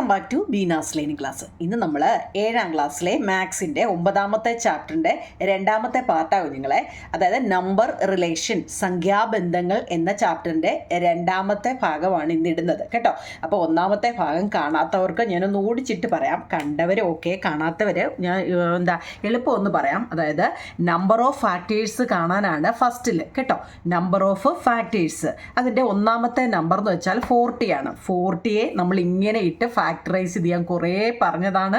Welcome back to Beena's learning class. ഇന്ന് നമ്മൾ 7ാം ക്ലാസ്സിലെ മാത്സിൻ്റെ 9ാമത്തെ ചാപ്റ്ററിൻ്റെ 2ാമത്തെ പാർട്ടാണ് കുഞ്ഞുങ്ങളെ. അതായത് നമ്പർ റിലേഷൻ, സംഖ്യാബന്ധങ്ങൾ എന്ന ചാപ്റ്ററിൻ്റെ 2ാമത്തെ ഭാഗമാണ് ഇന്ന് ഇടുന്നത് കേട്ടോ. അപ്പോൾ 1ാമത്തെ ഭാഗം കാണാത്തവർക്ക് ഞാനൊന്ന് ഓടിച്ചിട്ട് പറയാം. കണ്ടവർ ഓക്കെ, കാണാത്തവർ ഞാൻ എളുപ്പം ഒന്ന് പറയാം. അതായത് നമ്പർ ഓഫ് ഫാക്ടേഴ്സ് കാണാനാണ് ഫസ്റ്റിൽ കേട്ടോ. നമ്പർ ഓഫ് ഫാക്ടേഴ്സ്, അതിൻ്റെ 1ാമത്തെ നമ്പർ എന്ന് വെച്ചാൽ 40 ആണ്. 40യെ നമ്മൾ ഇങ്ങനെ ഇട്ട് ഫാക്ടറൈസ് ചെയ്ത് ഞാൻ കുറേ പറഞ്ഞതാണ്.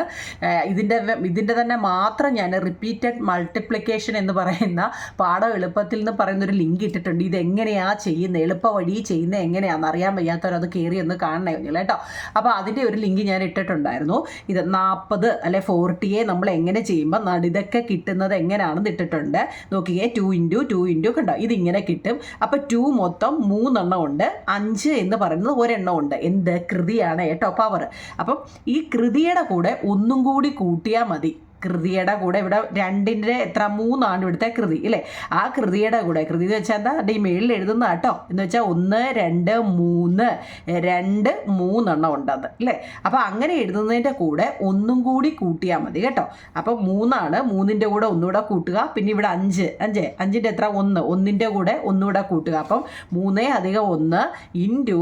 ഇതിൻ്റെ തന്നെ മാത്രം ഞാൻ റിപ്പീറ്റഡ് മൾട്ടിപ്ലിക്കേഷൻ എന്ന് പറയുന്ന പാഠം എളുപ്പത്തിൽ എന്ന് പറയുന്നൊരു ലിങ്ക് ഇട്ടിട്ടുണ്ട്. ഇതെങ്ങനെയാണ് ചെയ്യുന്നത്, എളുപ്പ വഴി ചെയ്യുന്നത് എങ്ങനെയാണെന്ന് അറിയാൻ വയ്യാത്തവരത് കയറി ഒന്ന് കാണണേ കേട്ടോ. അപ്പോൾ അതിൻ്റെ ഒരു ലിങ്ക് ഞാൻ ഇട്ടിട്ടുണ്ടായിരുന്നു. ഇത് 40 അല്ലെ 40യെ നമ്മൾ എങ്ങനെ ചെയ്യുമ്പോൾ ഇതൊക്കെ കിട്ടുന്നത് എങ്ങനെയാണെന്ന് ഇട്ടിട്ടുണ്ട്. നോക്കിയേ, 2 കണ്ടോ, ഇതിങ്ങനെ കിട്ടും. അപ്പോൾ 2 മൊത്തം 3 എണ്ണം ഉണ്ട്, 5 എന്ന് പറയുന്നത് ഒരെണ്ണം ഉണ്ട്. എന്ത് കൃതിയാണ് കേട്ടോ, പവർ. അപ്പം ഈ കൃതിയുടെ കൂടെ ഒന്നും കൂടി കൂട്ടിയാൽ മതി. കൃതിയുടെ കൂടെ ഇവിടെ 2ൻ്റെ എത്ര 3 ആണ് ഇവിടുത്തെ കൃതി ഇല്ലേ. ആ കൃതിയുടെ കൂടെ, കൃതി എന്ന് വെച്ചാൽ എന്താ, ഈ മേളിൽ എഴുതുന്ന കേട്ടോ, എന്ന് വെച്ചാൽ 1 2 3 എണ്ണം ഉണ്ടത് അല്ലേ. അപ്പോൾ അങ്ങനെ എഴുതുന്നതിൻ്റെ കൂടെ ഒന്നും കൂടി കൂട്ടിയാൽ മതി കേട്ടോ. അപ്പോൾ 3 ആണ്, 3ൻ്റെ കൂടെ ഒന്നുകൂടെ കൂട്ടുക. പിന്നെ ഇവിടെ 5ൻ്റെ എത്ര 1, 1ൻ്റെ കൂടെ ഒന്നുകൂടെ കൂട്ടുക. അപ്പം 3 + 1 ഇൻറ്റു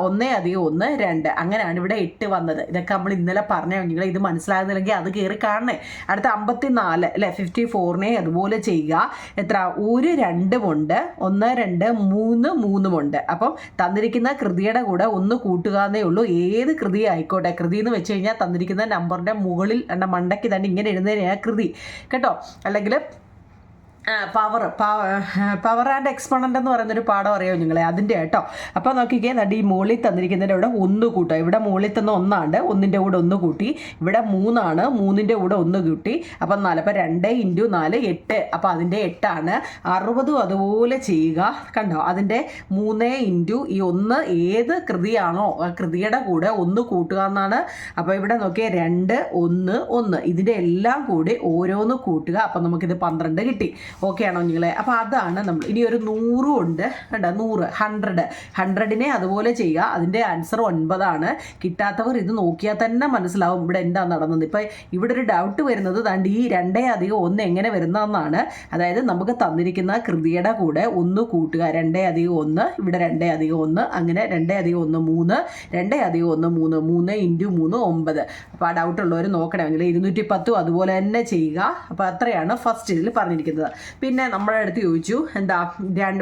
1 + 1 2, അങ്ങനെയാണ് ഇവിടെ 8 വന്നത്. ഇതൊക്കെ നമ്മൾ ഇന്നലെ പറഞ്ഞ നിങ്ങൾ ഇത് മനസ്സിലാകുന്നില്ലെങ്കിൽ അത് കയറി കാണണേ. അടുത്ത 54 അല്ലേ, 54നെ അതുപോലെ ചെയ്യുക. എത്ര 1 2 ഉണ്ട്, 1 2 3 3 ഉണ്ട്. അപ്പം തന്നിരിക്കുന്ന കൃതിയുടെ കൂടെ ഒന്ന് കൂട്ടുക എന്നേ ഉള്ളൂ. ഏത് കൃതി ആയിക്കോട്ടെ. കൃതി എന്ന് വെച്ച് കഴിഞ്ഞാൽ തന്നിരിക്കുന്ന നമ്പറിൻ്റെ മുകളിൽ മണ്ടയ്ക്ക് തന്നെ ഇങ്ങനെ എഴുതുന്നതിനാണ് കൃതി കേട്ടോ. അല്ലെങ്കിൽ പവർ ആൻഡ് എക്സ്പോണൻ്റ് എന്ന് പറയുന്നൊരു പാഠം അറിയാമോ നിങ്ങളെ, അതിൻ്റെ കേട്ടോ. അപ്പോൾ നോക്കിക്കേ, ഈ മുകളിൽ തന്നിരിക്കുന്നതിൻ്റെ ഇവിടെ 1 കൂട്ടുക. ഇവിടെ മുകളിൽ തന്ന 1 ആണ്, 1ൻ്റെ കൂടെ 1 കൂട്ടി. ഇവിടെ 3 ആണ്, 3ൻ്റെ കൂടെ 1 കൂട്ടി. അപ്പം 4, അപ്പോൾ 2 × 4 8. അപ്പോൾ അതിൻ്റെ 8 ആണ്. 60 അതുപോലെ ചെയ്യുക കണ്ടോ. അതിൻ്റെ 3 × ഈ 1 ഏത് കൃതിയാണോ ആ കൃതിയുടെ കൂടെ 1 കൂട്ടുക എന്നാണ്. അപ്പോൾ ഇവിടെ നോക്കിയാൽ 2 1 1 ഇതിൻ്റെ എല്ലാം കൂടി ഓരോന്ന് കൂട്ടുക. അപ്പം നമുക്കിത് 12 കിട്ടി. ഓക്കെ ആണോ നിങ്ങളെ. അപ്പോൾ അതാണ് നമ്മൾ. ഇനി ഒരു 100 ഉണ്ട് കണ്ടോ, 100 100നെ അതുപോലെ ചെയ്യുക. അതിൻ്റെ ആൻസർ 9 ആണ്. കിട്ടാത്തവർ ഇത് നോക്കിയാൽ തന്നെ മനസ്സിലാവും ഇവിടെ എന്താ നടന്നത്. ഇപ്പം ഇവിടെ ഒരു ഡൗട്ട് വരുന്നത് ഈ 2 + 1 എങ്ങനെ വരുന്നതെന്നാണ്. അതായത് നമുക്ക് തന്നിരിക്കുന്ന കൃതിയുടെ കൂടെ 1 കൂട്ടുക. 2 + 1 ഇവിടെ 2 + 1 അങ്ങനെ 2 + 1 3 2 + 1 3 3 × 3 9. അപ്പോൾ ആ ഡൗട്ട് ഉള്ളവർ നോക്കണമെങ്കിൽ 210 അതുപോലെ തന്നെ ചെയ്യുക. അപ്പോൾ അത്രയാണ് ഫസ്റ്റ് ഇതിൽ പറഞ്ഞിരിക്കുന്നത്. പിന്നെ നമ്മുടെ അടുത്ത് ചോദിച്ചു എന്താ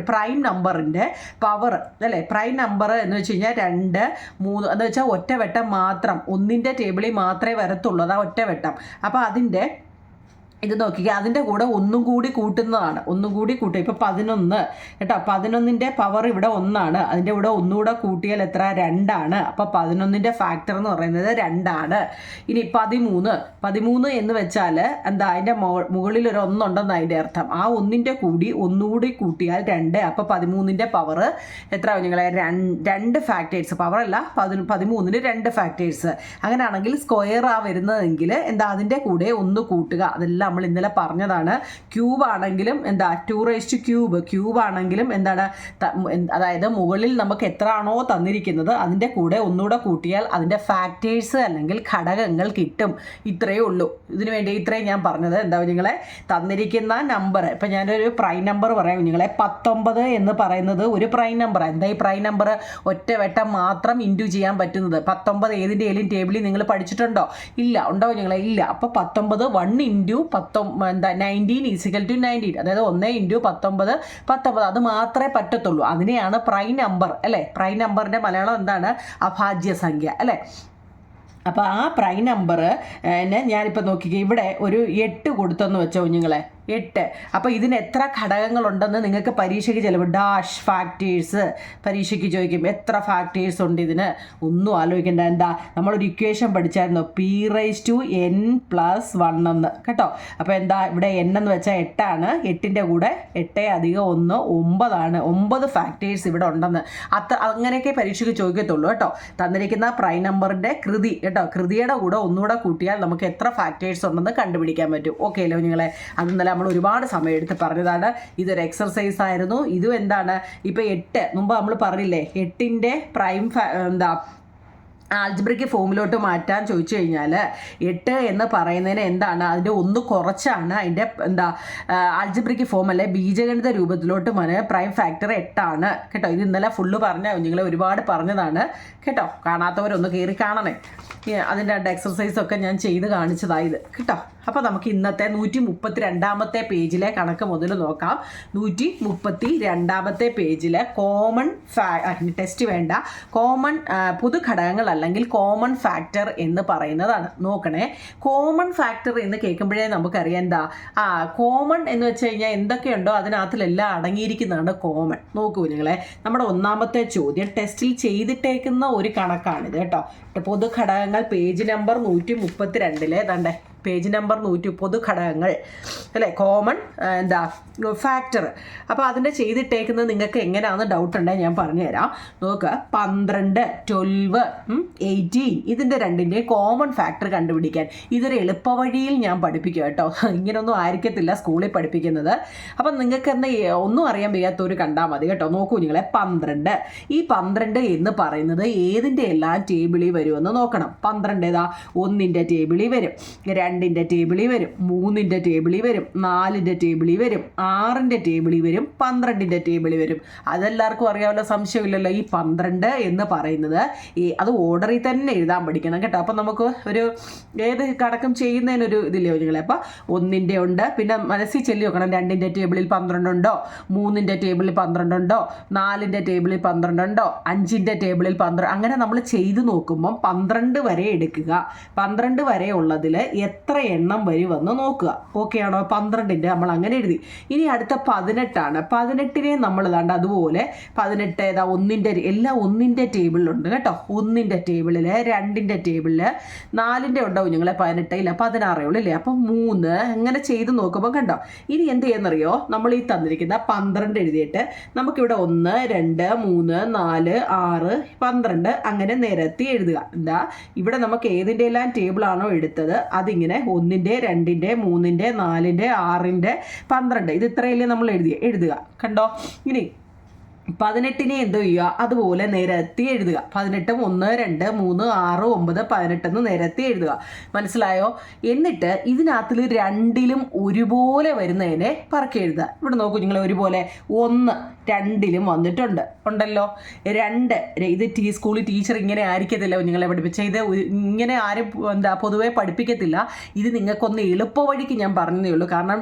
പ്രൈം നമ്പറിൻ്റെ പവർ അല്ലേ. പ്രൈം നമ്പർ എന്ന് വെച്ച് കഴിഞ്ഞാൽ 2 3 എന്ന് വെച്ചാൽ ഒറ്റവട്ടം മാത്രം, 1ൻ്റെ ടേബിളിൽ മാത്രമേ വരത്തുള്ളൂ, അതാ ഒറ്റവട്ടം. അപ്പോൾ അതിൻ്റെ ഇത് നോക്കിക്കുക, അതിൻ്റെ കൂടെ ഒന്നും കൂടി കൂട്ടുന്നതാണ്. ഒന്നും കൂടി കൂട്ടുക. ഇപ്പോൾ 11 കേട്ടോ, 11ൻ്റെ പവർ ഇവിടെ 1 ആണ്. അതിൻ്റെ കൂടെ ഒന്നുകൂടെ കൂട്ടിയാൽ എത്ര 2 ആണ്. അപ്പോൾ 11ൻ്റെ ഫാക്ടർ എന്ന് പറയുന്നത് 2 ആണ്. ഇനി 13 എന്ന് വെച്ചാൽ എന്താ, അതിൻ്റെ മുകളിൽ ഒരു 1 ഉണ്ടെന്ന് അതിൻ്റെ അർത്ഥം. ആ 1ൻ്റെ കൂടി ഒന്നുകൂടി കൂട്ടിയാൽ 2. അപ്പോൾ 13ൻ്റെ പവർ എത്ര നിങ്ങളെ 2 ഫാക്ടേഴ്സ്. പവറല്ല, 13ന് 2 ഫാക്ടേഴ്സ്. അങ്ങനെയാണെങ്കിൽ സ്ക്വയർ വരുന്നതെങ്കിൽ എന്താ, അതിൻ്റെ കൂടെ 1 കൂട്ടുക. അതെല്ലാം നമ്മൾ ഇന്നലെ പറഞ്ഞതാണ്. ക്യൂബ് ആണെങ്കിലും എന്താ 2³ ക്യൂബ് ആണെങ്കിലും എന്താണ്, അതായത് മുകളിൽ നമുക്ക് എത്ര ആണോ തന്നിരിക്കുന്നത് അതിൻ്റെ കൂടെ ഒന്നുകൂടെ കൂട്ടിയാൽ അതിൻ്റെ ഫാക്ടേഴ്സ് അല്ലെങ്കിൽ ഘടകങ്ങൾ കിട്ടും. ഇത്രയേ ഉള്ളൂ. ഇതിനു വേണ്ടി ഇത്രയും ഞാൻ പറഞ്ഞത്. എന്താ നിങ്ങളെ തന്നിരിക്കുന്ന നമ്പർ, ഇപ്പം ഞാനൊരു പ്രൈം നമ്പർ പറയാം നിങ്ങളെ. 19 എന്ന് പറയുന്നത് ഒരു പ്രൈം നമ്പർ. എന്താ ഈ പ്രൈം നമ്പർ ഒറ്റവട്ടം മാത്രം ഇൻറ്റു ചെയ്യാൻ പറ്റുന്നത്. 19 ഏതിൻ്റെയും ടേബിളിൽ നിങ്ങൾ പഠിച്ചിട്ടുണ്ടോ? ഇല്ല. ഉണ്ടോ നിങ്ങളെ? ഇല്ല. അപ്പോൾ 19 1 × 19 = 19. അതായത് 1 × 19 അത് മാത്രമേ പറ്റത്തുള്ളൂ. അതിനെയാണ് പ്രൈം നമ്പർ അല്ലേ. പ്രൈം നമ്പറിൻ്റെ മലയാളം എന്താണ്? അഭാജ്യ സംഖ്യ അല്ലേ. അപ്പോൾ ആ പ്രൈം നമ്പർ ഞാനിപ്പോൾ നോക്കിക്കുക, ഇവിടെ ഒരു 8 കൊടുത്തെന്ന് വെച്ചോ നിങ്ങളെ, 8. അപ്പോൾ ഇതിന് എത്ര ഘടകങ്ങളുണ്ടെന്ന് നിങ്ങൾക്ക് പരീക്ഷയ്ക്ക് ചിലപ്പോൾ ഫാക്ടേഴ്സ് പരീക്ഷയ്ക്ക് ചോദിക്കും. എത്ര ഫാക്ടേഴ്സ് ഉണ്ട് ഇതിന്? ഒന്നും ആലോചിക്കേണ്ട. എന്താ, നമ്മളൊരു ഇക്വേഷൻ പഠിച്ചായിരുന്നു, p⁻n + 1 എന്ന് കേട്ടോ. അപ്പോൾ എന്താ, ഇവിടെ n എന്ന് വെച്ചാൽ 8 ആണ്. 8ൻ്റെ കൂടെ 8 + 1 9 ആണ്. 9 ഫാക്ടേഴ്സ് ഇവിടെ ഉണ്ടെന്ന്. അങ്ങനെയൊക്കെ പരീക്ഷയ്ക്ക് ചോദിക്കത്തുള്ളൂ കേട്ടോ. തന്നിരിക്കുന്ന പ്രൈം നമ്പറിൻ്റെ കൃതി കേട്ടോ, കൃതിയുടെ കൂടെ ഒന്നുകൂടെ കൂട്ടിയാൽ നമുക്ക് എത്ര ഫാക്ടേഴ്സ് ഉണ്ടെന്ന് കണ്ടുപിടിക്കാൻ പറ്റും. ഓക്കെ അല്ലോ നിങ്ങളെ. അത് നമ്മൾ ഒരുപാട് സമയം എടുത്ത് പറഞ്ഞതാണ്. ഇതൊരു എക്സർസൈസ് ആയിരുന്നു. ഇതും എന്താണ്, ഇപ്പോൾ 8 മുമ്പ് നമ്മൾ പറഞ്ഞില്ലേ, 8ൻ്റെ പ്രൈം എന്താ ആൽജിബ്രയ്ക്ക് ഫോമിലോട്ട് മാറ്റാൻ ചോദിച്ചു കഴിഞ്ഞാൽ 8 എന്ന് പറയുന്നതിന് എന്താണ് അതിൻ്റെ ഒന്ന് കുറച്ചാണ് അതിൻ്റെ എന്താ ആൽജിബ്രയ്ക്ക് ഫോം അല്ലെ ബീജഗണിത രൂപത്തിലോട്ട് പ്രൈം ഫാക്ടർ 8 കേട്ടോ. ഇത് ഇന്നലെ ഫുള്ള് പറഞ്ഞ നിങ്ങൾ ഒരുപാട് പറഞ്ഞതാണ് കേട്ടോ. കാണാത്തവരൊന്ന് കയറി കാണണേ. അതിൻ്റെ എക്സർസൈസൊക്കെ ഞാൻ ചെയ്ത് കാണിച്ചതായത് കേട്ടോ. അപ്പോൾ നമുക്ക് ഇന്നത്തെ 132 പേജിലെ കണക്ക് മുതൽ നോക്കാം. 132 പേജിലെ കോമൺ ടെസ്റ്റ് വേണ്ട, കോമൺ പൊതുഘടകങ്ങൾ അല്ലെങ്കിൽ കോമൺ ഫാക്ടർ എന്ന് പറയുന്നതാണ്. നോക്കണേ, കോമൺ ഫാക്ടർ എന്ന് കേൾക്കുമ്പോഴേ നമുക്കറിയാം എന്താ കോമൺ എന്ന് വെച്ച് കഴിഞ്ഞാൽ എന്തൊക്കെയുണ്ടോ അതിനകത്തിലെല്ലാം അടങ്ങിയിരിക്കുന്നതാണ് കോമൺ. നോക്കൂ നിങ്ങളെ, നമ്മുടെ ഒന്നാമത്തെ ചോദ്യം ടെസ്റ്റിൽ ചെയ്തിട്ടേക്കുന്ന ഒരു കണക്കാണിത് കേട്ടോ. പൊതുഘടകങ്ങൾ പേജ് നമ്പർ 132 ദണ്ടേ പേജ് നമ്പർ 100 പൊതുഘടകങ്ങൾ അല്ലേ, കോമൺ എന്താ ഫാക്ടർ. അപ്പോൾ അതിൻ്റെ ചെയ്തിട്ടേക്കുന്നത് നിങ്ങൾക്ക് എങ്ങനെയാണെന്ന് ഡൗട്ട് ഉണ്ടെങ്കിൽ ഞാൻ പറഞ്ഞുതരാം. നോക്ക്, 12, 12, 18 ഇതിൻ്റെ രണ്ടിൻ്റെ കോമൺ ഫാക്ടർ കണ്ടുപിടിക്കാൻ ഇതൊരു എളുപ്പവഴിയിൽ ഞാൻ പഠിപ്പിക്കുക കേട്ടോ. ഇങ്ങനെയൊന്നും ആയിരിക്കത്തില്ല സ്കൂളിൽ പഠിപ്പിക്കുന്നത്. അപ്പം നിങ്ങൾക്ക് എന്ന് ഒന്നും അറിയാൻ വയ്യാത്തവർ കണ്ടാൽ മതി കേട്ടോ. നോക്കൂ നിങ്ങളെ, 12 ഈ 12 എന്ന് പറയുന്നത് ഏതിൻ്റെ എല്ലാം ടേബിളിൽ വരുമെന്ന് നോക്കണം. 12 ഏതാ 1ൻ്റെ ടേബിളിൽ വരും, 2ൻ്റെ ടേബിളിൽ വരും, 3ൻ്റെ ടേബിളിൽ വരും, 4ൻ്റെ ടേബിളിൽ വരും, 6ൻ്റെ ടേബിളിൽ വരും, 12ൻ്റെ ടേബിളിൽ വരും. അതെല്ലാവർക്കും അറിയാമല്ലോ, സംശയമില്ലല്ലോ. ഈ 12 എന്ന് പറയുന്നത് അത് ഓർഡറിൽ തന്നെ എഴുതാൻ പഠിക്കണം കേട്ടോ. അപ്പം നമുക്ക് ഒരു ഏത് കണക്കും ചെയ്യുന്നതിനൊരു ഇതില്ലേ നിങ്ങളെ. അപ്പം 1ൻ്റെ ഉണ്ട്, പിന്നെ മനസ്സിൽ ചൊല്ലി വെക്കണം 2ൻ്റെ ടേബിളിൽ 12 ഉണ്ടോ, 3ൻ്റെ ടേബിളിൽ 12 ഉണ്ടോ, 4ൻ്റെ ടേബിളിൽ 12 ഉണ്ടോ, 5ൻ്റെ ടേബിളിൽ 12. അങ്ങനെ നമ്മൾ ചെയ്ത് നോക്കുമ്പം 12 വരെ എടുക്കുക. 12 വരെ ഉള്ളതിൽ എത്ര എണ്ണം വരുമെന്ന് നോക്കുക. ഓക്കെ ആണോ? 12ൻ്റെ നമ്മൾ അങ്ങനെ എഴുതി. ഇനി അടുത്ത 18 18നെ നമ്മൾ ദാണ്ട് അതുപോലെ 18 ഏതാ 1ൻ്റെ എല്ലാം 1ൻ്റെ ടേബിളിലുണ്ട് കേട്ടോ. 1ൻ്റെ ടേബിളിൽ, 2ൻ്റെ ടേബിളിൽ, 4ൻ്റെ ഉണ്ടാവും നിങ്ങളെ 18 ഇല്ല 16 ഉള്ളൂ ഇല്ലേ. അപ്പം 3 അങ്ങനെ ചെയ്ത് നോക്കുമ്പോൾ കണ്ടോ. ഇനി എന്ത് ചെയ്യുന്നറിയോ, നമ്മൾ ഈ തന്നിരിക്കുന്ന 12 എഴുതിയിട്ട് നമുക്കിവിടെ 1, 2, 3, 4, 6, 12 അങ്ങനെ നിരത്തി എഴുതുക. എന്താ ഇവിടെ നമുക്ക് ഏതിൻ്റെ എല്ലാം ടേബിളാണോ എടുത്തത് അതിങ്ങനെ 1ൻ്റെ, 2ൻ്റെ, 3ൻ്റെ, 4ൻ്റെ, 6ൻ്റെ, 12 ഇത് ഇത്രയല്ലേ നമ്മൾ എഴുതുക കണ്ടോ. ഇനി 18നെ എന്തോ ചെയ്യുക, അതുപോലെ നിരത്തി എഴുതുക. 18, 1, 2, 3, 6, 9, 18 നിരത്തി എഴുതുക. മനസ്സിലായോ? എന്നിട്ട് ഇതിനകത്തിൽ രണ്ടിലും ഒരുപോലെ വരുന്നതിനെ പറക്കി എഴുതുക. ഇവിടെ നോക്കൂ നിങ്ങൾ, ഒരുപോലെ 1 2ലും വന്നിട്ടുണ്ട് ഉണ്ടല്ലോ. 2 ഇത് സ്കൂളിൽ ടീച്ചർ ഇങ്ങനെ ആയിരിക്കത്തില്ല നിങ്ങളെ പഠിപ്പിച്ച. ഇത് ഇങ്ങനെ ആരും എന്താ പൊതുവേ പഠിപ്പിക്കത്തില്ല. ഇത് നിങ്ങൾക്കൊന്ന് എളുപ്പവഴിക്ക് ഞാൻ പറഞ്ഞതേ ഉള്ളൂ. കാരണം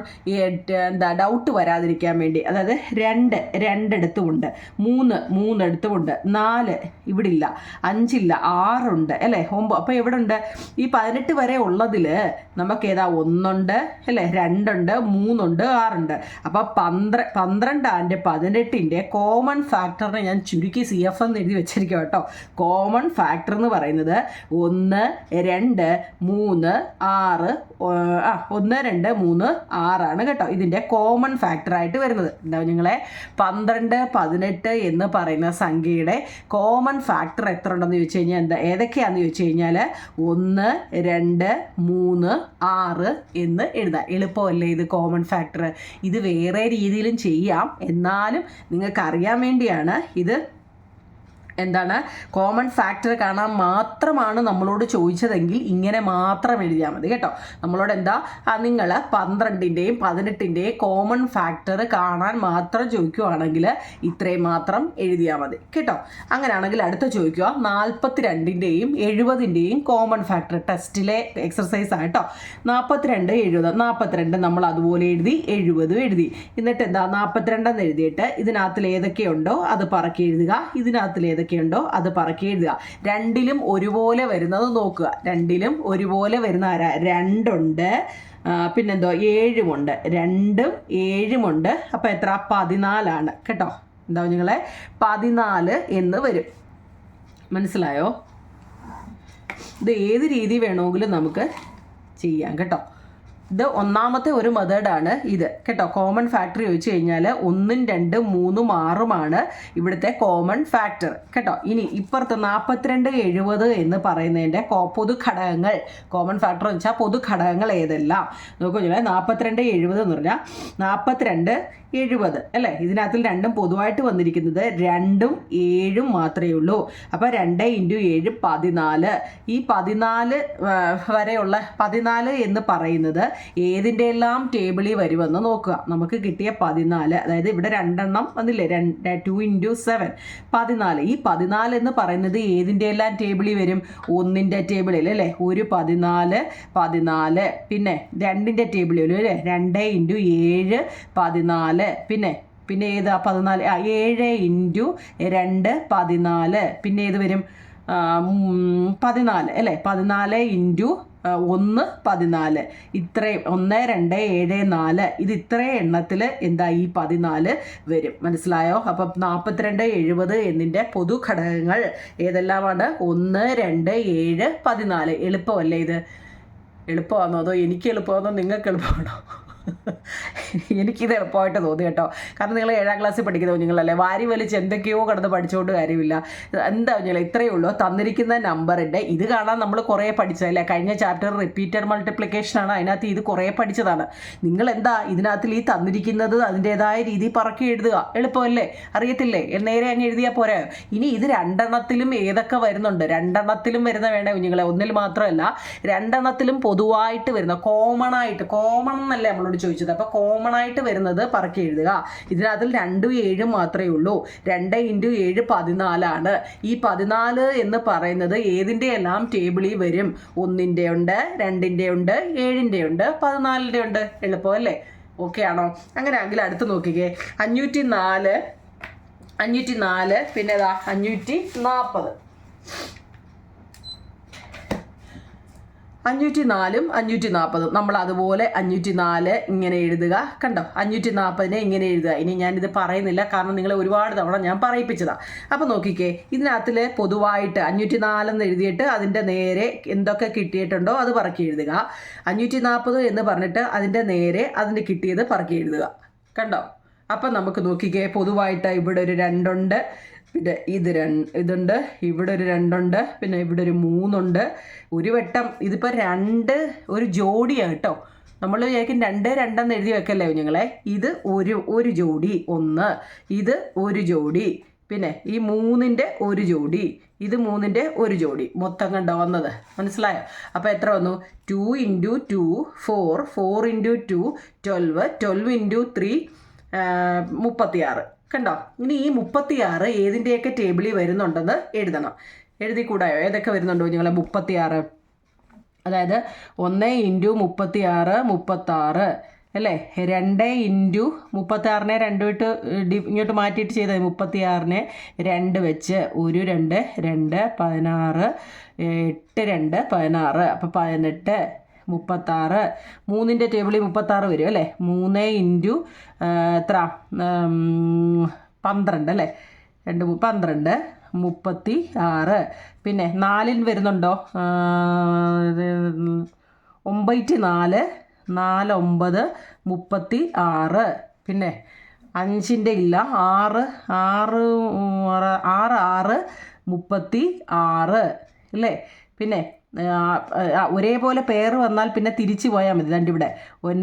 എന്താ ഡൗട്ട് വരാതിരിക്കാൻ വേണ്ടി. അതായത് 2 എടുത്തുമുണ്ട്, 3 എടുത്തുമുണ്ട്, 4 ഇവിടെ ഇല്ല, 5 ഇല്ല, 6 ഉണ്ട് അല്ലേ, 9. അപ്പോൾ എവിടെ ഉണ്ട്? ഈ 18 വരെ ഉള്ളതിൽ നമുക്ക് ഏതാ 1 ഉണ്ട് അല്ലേ, 2 ഉണ്ട്, 3 ഉണ്ട്, 6 ഉണ്ട്. അപ്പോൾ 12 ആൻഡ് 18ൻ്റെ കോമൺ ഫാക്ടറിനെ ഞാൻ ചുരുക്കി CF എന്ന് എഴുതി വെച്ചിരിക്കും കേട്ടോ. കോമൺ ഫാക്ടർ എന്ന് പറയുന്നത് 1, 2, 3, 6 1, 2, 3, 6 ആണ് കേട്ടോ. ഇതിൻ്റെ കോമൺ ഫാക്ടറായിട്ട് വരുന്നത് എന്താ നിങ്ങളെ 12, 18 എന്ന് പറയുന്ന സംഖ്യയുടെ കോമൺ ഫാക്ടർ എത്ര ഉണ്ടെന്ന് ചോദിച്ചു കഴിഞ്ഞാൽ എന്താ ഏതൊക്കെയാണെന്ന് ചോദിച്ചു കഴിഞ്ഞാൽ 1, 2, 3, 6 എന്ന് എഴുതാം. എളുപ്പമല്ലേ ഇത് കോമൺ ഫാക്ടർ? ഇത് വേറെ രീതിയിലും ചെയ്യാം, എന്നാലും നിങ്ങൾക്ക് അറിയാൻ വേണ്ടിയാണ് ഇത്. എന്താണ് കോമൺ ഫാക്ടർ കാണാൻ മാത്രമാണ് നമ്മളോട് ചോദിച്ചതെങ്കിൽ ഇങ്ങനെ മാത്രം എഴുതിയാൽ മതി കേട്ടോ. നമ്മളോട് എന്താ നിങ്ങൾ 12ൻ്റെയും 18ൻ്റെയും കോമൺ ഫാക്ടർ കാണാൻ മാത്രം ചോദിക്കുവാണെങ്കിൽ ഇത്രയും മാത്രം എഴുതിയാൽ മതി കേട്ടോ. അങ്ങനെയാണെങ്കിൽ അടുത്ത ചോദിക്കുക 42ൻ്റെയും 70ൻ്റെയും കോമൺ ഫാക്ടർ. ടെസ്റ്റിലെ എക്സർസൈസ് ആട്ടോ. 42, 70. 42 നമ്മൾ അതുപോലെ എഴുതി, 70 എഴുതി. എന്നിട്ട് എന്താ 42 എന്ന് എഴുതിയിട്ട് ഇതിനകത്തിൽ ഏതൊക്കെയുണ്ടോ അത് പറക്കി എഴുതുക, ഇതിനകത്തിൽ ഉണ്ടോ അത് പറക്കി എഴുതുക. രണ്ടിലും ഒരുപോലെ വരുന്നത് നോക്കുക. രണ്ടിലും ഒരുപോലെ വരുന്ന 2 ഉണ്ട്, പിന്നെന്തോ 7 ഉണ്ട്, 2ഉം 7ഉം ഉണ്ട്. അപ്പോൾ എത്ര? 14 കേട്ടോ. എന്താ നിങ്ങളെ 14 എന്ന് വരും. മനസ്സിലായോ? ഇത് ഏത് രീതി വേണമെങ്കിലും നമുക്ക് ചെയ്യാം കേട്ടോ. ഇത് ഒന്നാമത്തെ ഒരു മെത്തേഡാണ് ഇത് കേട്ടോ. കോമൺ ഫാക്ടർ ചോദിച്ചു കഴിഞ്ഞാൽ 1, 2, 3, 6 ഇവിടുത്തെ കോമൺ ഫാക്ടർ കേട്ടോ. ഇനി ഇപ്പുറത്ത് 42, 70 എന്ന് പറയുന്നതിൻ്റെ പൊതുഘടകങ്ങൾ. കോമൺ ഫാക്ടർ എന്ന് വെച്ചാൽ പൊതുഘടകങ്ങൾ ഏതെല്ലാം നോക്കൂ. 42, 70 എന്ന് പറഞ്ഞാൽ 42 70 അല്ലേ. ഇതിനകത്തിൽ രണ്ടും പൊതുവായിട്ട് വന്നിരിക്കുന്നത് 2ഉം 7ഉം മാത്രമേ ഉള്ളൂ. അപ്പോൾ 2 × 7 14. ഈ 14 വരെയുള്ള 14 എന്ന് പറയുന്നത് ഏതിൻ്റെ എല്ലാം ടേബിളിൽ വരുമെന്ന് നോക്കുക. നമുക്ക് കിട്ടിയ 14, അതായത് ഇവിടെ 2 എണ്ണം വന്നില്ലേ, 2 × 7 14. ഈ 14 എന്ന് പറയുന്നത് ഏതിൻ്റെ എല്ലാം ടേബിളിൽ വരും? 1ൻ്റെ ടേബിളിൽ അല്ലേ. ഒരു 14 14, പിന്നെ 2ൻ്റെ ടേബിളിൽ വരും അല്ലേ. 2 × 7 14, പിന്നെ ഏതാ 14? 7 × 2 14, പിന്നെ ഏത് വരും? 14 അല്ലേ. 14 × 1 14. ഇത്രയും 1 2 7 4 ഇത് ഇത്രയും എണ്ണത്തിൽ എന്താ ഈ 14 വരും. മനസ്സിലായോ? അപ്പം 42 70 എന്നിൻ്റെ പൊതു ഘടകങ്ങൾ ഏതെല്ലാമാണ്? 1 2 7 14. എളുപ്പമല്ലേ ഇത്? എളുപ്പമാണോ അതോ എനിക്ക് എളുപ്പമാണോ നിങ്ങൾക്ക് എളുപ്പമാണോ? എനിക്കിത് എളുപ്പമായിട്ട് തോന്നി കേട്ടോ. കാരണം നിങ്ങൾ 7ാം ക്ലാസ്സിൽ പഠിക്കുന്ന കുഞ്ഞുങ്ങളല്ലേ, വാരി വലിച്ച് എന്തൊക്കെയോ കിടന്ന് പഠിച്ചുകൊണ്ട് കാര്യമില്ല. എന്താ കുഞ്ഞുങ്ങളെ, ഇത്രയേ ഉള്ളൂ. തന്നിരിക്കുന്ന നമ്പറിൻ്റെ ഇത് കാണാൻ നമ്മൾ കുറേ പഠിച്ചതല്ലേ. കഴിഞ്ഞ ചാപ്റ്റർ റിപ്പീറ്റഡ് മൾട്ടിപ്ലിക്കേഷനാണ്, അതിനകത്ത് ഇത് കുറേ പഠിച്ചതാണ്. നിങ്ങൾ എന്താ ഇതിനകത്തിൽ ഈ തന്നിരിക്കുന്നത് അതിൻ്റേതായ രീതി പറക്കി എഴുതുക. എളുപ്പമല്ലേ? അറിയത്തില്ലേ? നേരെ അങ്ങ് എഴുതിയാൽ പോരാ. ഇനി ഇത് 2 എണ്ണത്തിലും ഏതൊക്കെ വരുന്നുണ്ട്? 2 എണ്ണത്തിലും വരുന്ന വേണ്ട കുഞ്ഞുങ്ങളെ, ഒന്നിൽ മാത്രമല്ല 2 എണ്ണത്തിലും പൊതുവായിട്ട് വരുന്ന കോമൺ എന്നല്ലേ നമ്മളോട് ചോദിച്ചത്. അപ്പോൾ കോമൺ ആയിട്ട് വരുന്നത് പറക്കി എഴുതുക. ഇതിനകത്തിൽ 2ഉം 7ഉം മാത്രമേ ഉള്ളൂ. 2 × 7 14 ഈ 14 എന്ന് പറയുന്നത് ഏതിൻ്റെ എല്ലാം ടേബിളിൽ വരും? 1ൻ്റെ ഉണ്ട്, 2ൻ്റെ ഉണ്ട്, 7ൻ്റെ ഉണ്ട്, 14ൻ്റെ ഉണ്ട്. എളുപ്പമല്ലേ? ഓക്കെ ആണോ? അങ്ങനെയാണെങ്കിൽ അടുത്ത് നോക്കിക്കേ. 504 പിന്നെ 540. 504ഉം 540 നമ്മൾ അതുപോലെ 504 ഇങ്ങനെ എഴുതുക. കണ്ടോ? 540നെ ഇങ്ങനെ എഴുതുക. ഇനി ഞാനിത് പറയുന്നില്ല, കാരണം നിങ്ങളെ ഒരുപാട് തവണ ഞാൻ പറയിപ്പിച്ചതാണ്. അപ്പോൾ നോക്കിക്കേ, ഇതിനകത്തിൽ പൊതുവായിട്ട് 504 എന്ന് എഴുതിയിട്ട് അതിൻ്റെ നേരെ എന്തൊക്കെ കിട്ടിയിട്ടുണ്ടോ അത് പറക്കി എഴുതുക. 540 എന്ന് പറഞ്ഞിട്ട് അതിൻ്റെ നേരെ അതിന് കിട്ടിയത് പറക്കി എഴുതുക. കണ്ടോ? അപ്പം നമുക്ക് നോക്കിക്കേ, പൊതുവായിട്ട് ഇവിടെ ഒരു 2 ഉണ്ട്, പിന്നെ ഇതുണ്ട്, ഇവിടെ ഒരു 2 ഉണ്ട്, പിന്നെ ഇവിടെ ഒരു 3 ഉണ്ട്. ഒരു വട്ടം ഇതിപ്പോൾ 2 ഒരു ജോഡിയാണ് കേട്ടോ. നമ്മൾ വിചാരിക്കും 2 2 എന്ന് എഴുതി വെക്കല്ലേ കുഞ്ഞുങ്ങളെ. ഇത് ഒരു ജോഡി 1, ഇത് ഒരു ജോഡി, പിന്നെ ഈ 3ൻ്റെ ഒരു ജോഡി, ഇത് 3ൻ്റെ ഒരു ജോഡി. മൊത്തം കണ്ടോ വന്നത്? മനസ്സിലായോ? അപ്പോൾ എത്ര വന്നു? 2 × 2 4, 4 × 2 12, 12 × 3 36. കണ്ടോ? ഇനി ഈ 36 ഏതിൻ്റെയൊക്കെ ടേബിളിൽ വരുന്നുണ്ടെന്ന് എഴുതണം. എഴുതിക്കൂടായോ? ഏതൊക്കെ വരുന്നുണ്ടോ നിങ്ങളെ 36? അതായത് 1 × 36 36 അല്ലേ. 2 × 36നെ 2 ഇട്ട് ഇങ്ങോട്ട് മാറ്റിയിട്ട് ചെയ്താൽ 36നെ 2 വെച്ച് 1 2 2 16 8 2 16. അപ്പോൾ 18 36. 3ൻ്റെ ടേബിളിൽ 36 വരും അല്ലേ. 3 × എത്ര 12 അല്ലേ. 2 12 36. പിന്നെ 4ൽ വരുന്നുണ്ടോ? 9 4 4 9 36. പിന്നെ 5ൻ്റെ ഇല്ല. 6 6 6 36 അല്ലേ. പിന്നെ ഒരേപോലെ പേര് വന്നാൽ പിന്നെ തിരിച്ചു പോയാൽ മതി. രണ്ട് ഇവിടെ 9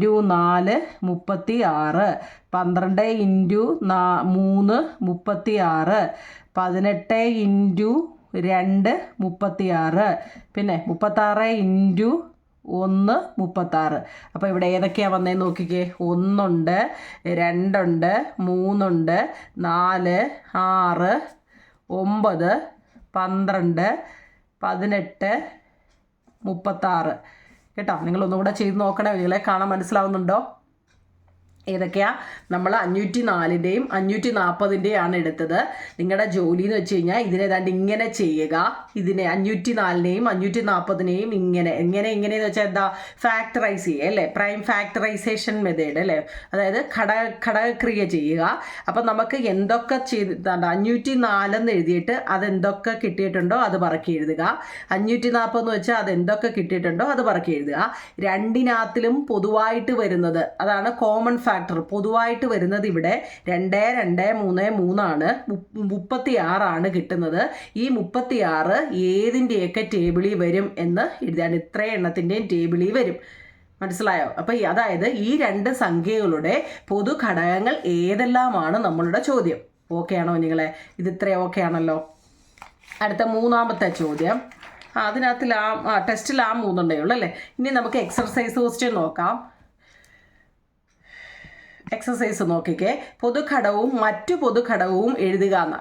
× 4 36, 12 × 3 36, 18 × 2 36, പിന്നെ 36 × 1 36. അപ്പോൾ ഇവിടെ ഏതൊക്കെയാണ് വന്നതെന്ന് നോക്കിക്കേ. 1 ഉണ്ട്, 2 ഉണ്ട്, 3 ഉണ്ട്, 4 6 9 12 18 36 കേട്ടോ. നിങ്ങളൊന്നുകൂടെ ചെയ്ത് നോക്കണേ. നിങ്ങളെ കാണാൻ മനസ്സിലാവുന്നുണ്ടോ? ഏതൊക്കെയാ? നമ്മൾ 504ൻ്റെയും 540ൻ്റെയും ആണ് എടുത്തത്. നിങ്ങളുടെ ജോലി എന്ന് വെച്ച് കഴിഞ്ഞാൽ ഇതിനേതാണ്ട് ഇങ്ങനെ ചെയ്യുക. ഇതിനെ 504നെയും 540നെയും ഇങ്ങനെയെന്ന് വെച്ചാൽ എന്താ? ഫാക്ടറൈസ് ചെയ്യുക അല്ലേ. പ്രൈം ഫാക്ടറൈസേഷൻ മെത്തേഡ് അല്ലേ. അതായത് ഘടകക്രിയ ചെയ്യുക. അപ്പം നമുക്ക് എന്തൊക്കെ ചെയ്തിട്ടുണ്ട് 504 എന്ന് എഴുതിയിട്ട് അതെന്തൊക്കെ കിട്ടിയിട്ടുണ്ടോ അത് പറക്കി എഴുതുക. 540 എന്ന് വെച്ചാൽ അതെന്തൊക്കെ കിട്ടിയിട്ടുണ്ടോ അത് പറക്കി എഴുതുക. രണ്ടിനകത്തിലും പൊതുവായിട്ട് വരുന്നത് അതാണ് കോമൺ ഫാക്ടർ. പൊതുവായിട്ട് വരുന്നത് ഇവിടെ 2 2 3 3 ആണ്. 36 കിട്ടുന്നത്. ഈ 36 ഏതിൻ്റെയൊക്കെ ടേബിളിൽ വരും എന്ന് എഴുതാൻ ഇത്രയും എണ്ണത്തിൻ്റെയും ടേബിളിൽ വരും. മനസ്സിലായോ? അപ്പോൾ അതായത് ഈ രണ്ട് സംഖ്യകളുടെ പൊതു ഘടകങ്ങൾ ഏതെല്ലാമാണ് നമ്മളുടെ ചോദ്യം. ഓക്കെ ആണോ നിങ്ങളെ? ഇത് ഇത്രയും ഓക്കെ ആണല്ലോ. അടുത്ത മൂന്നാമത്തെ ചോദ്യം, അതിനകത്തിൽ ടെസ്റ്റിൽ 3 ഉള്ളൂ അല്ലേ. ഇനി നമുക്ക് എക്സർസൈസ് ക്വസ്റ്റ്യൻ നോക്കാം. എക്സർസൈസ് നോക്കിക്കേ. പൊതുഘടകവും മറ്റു പൊതുഘടകവും എഴുതുക എന്ന.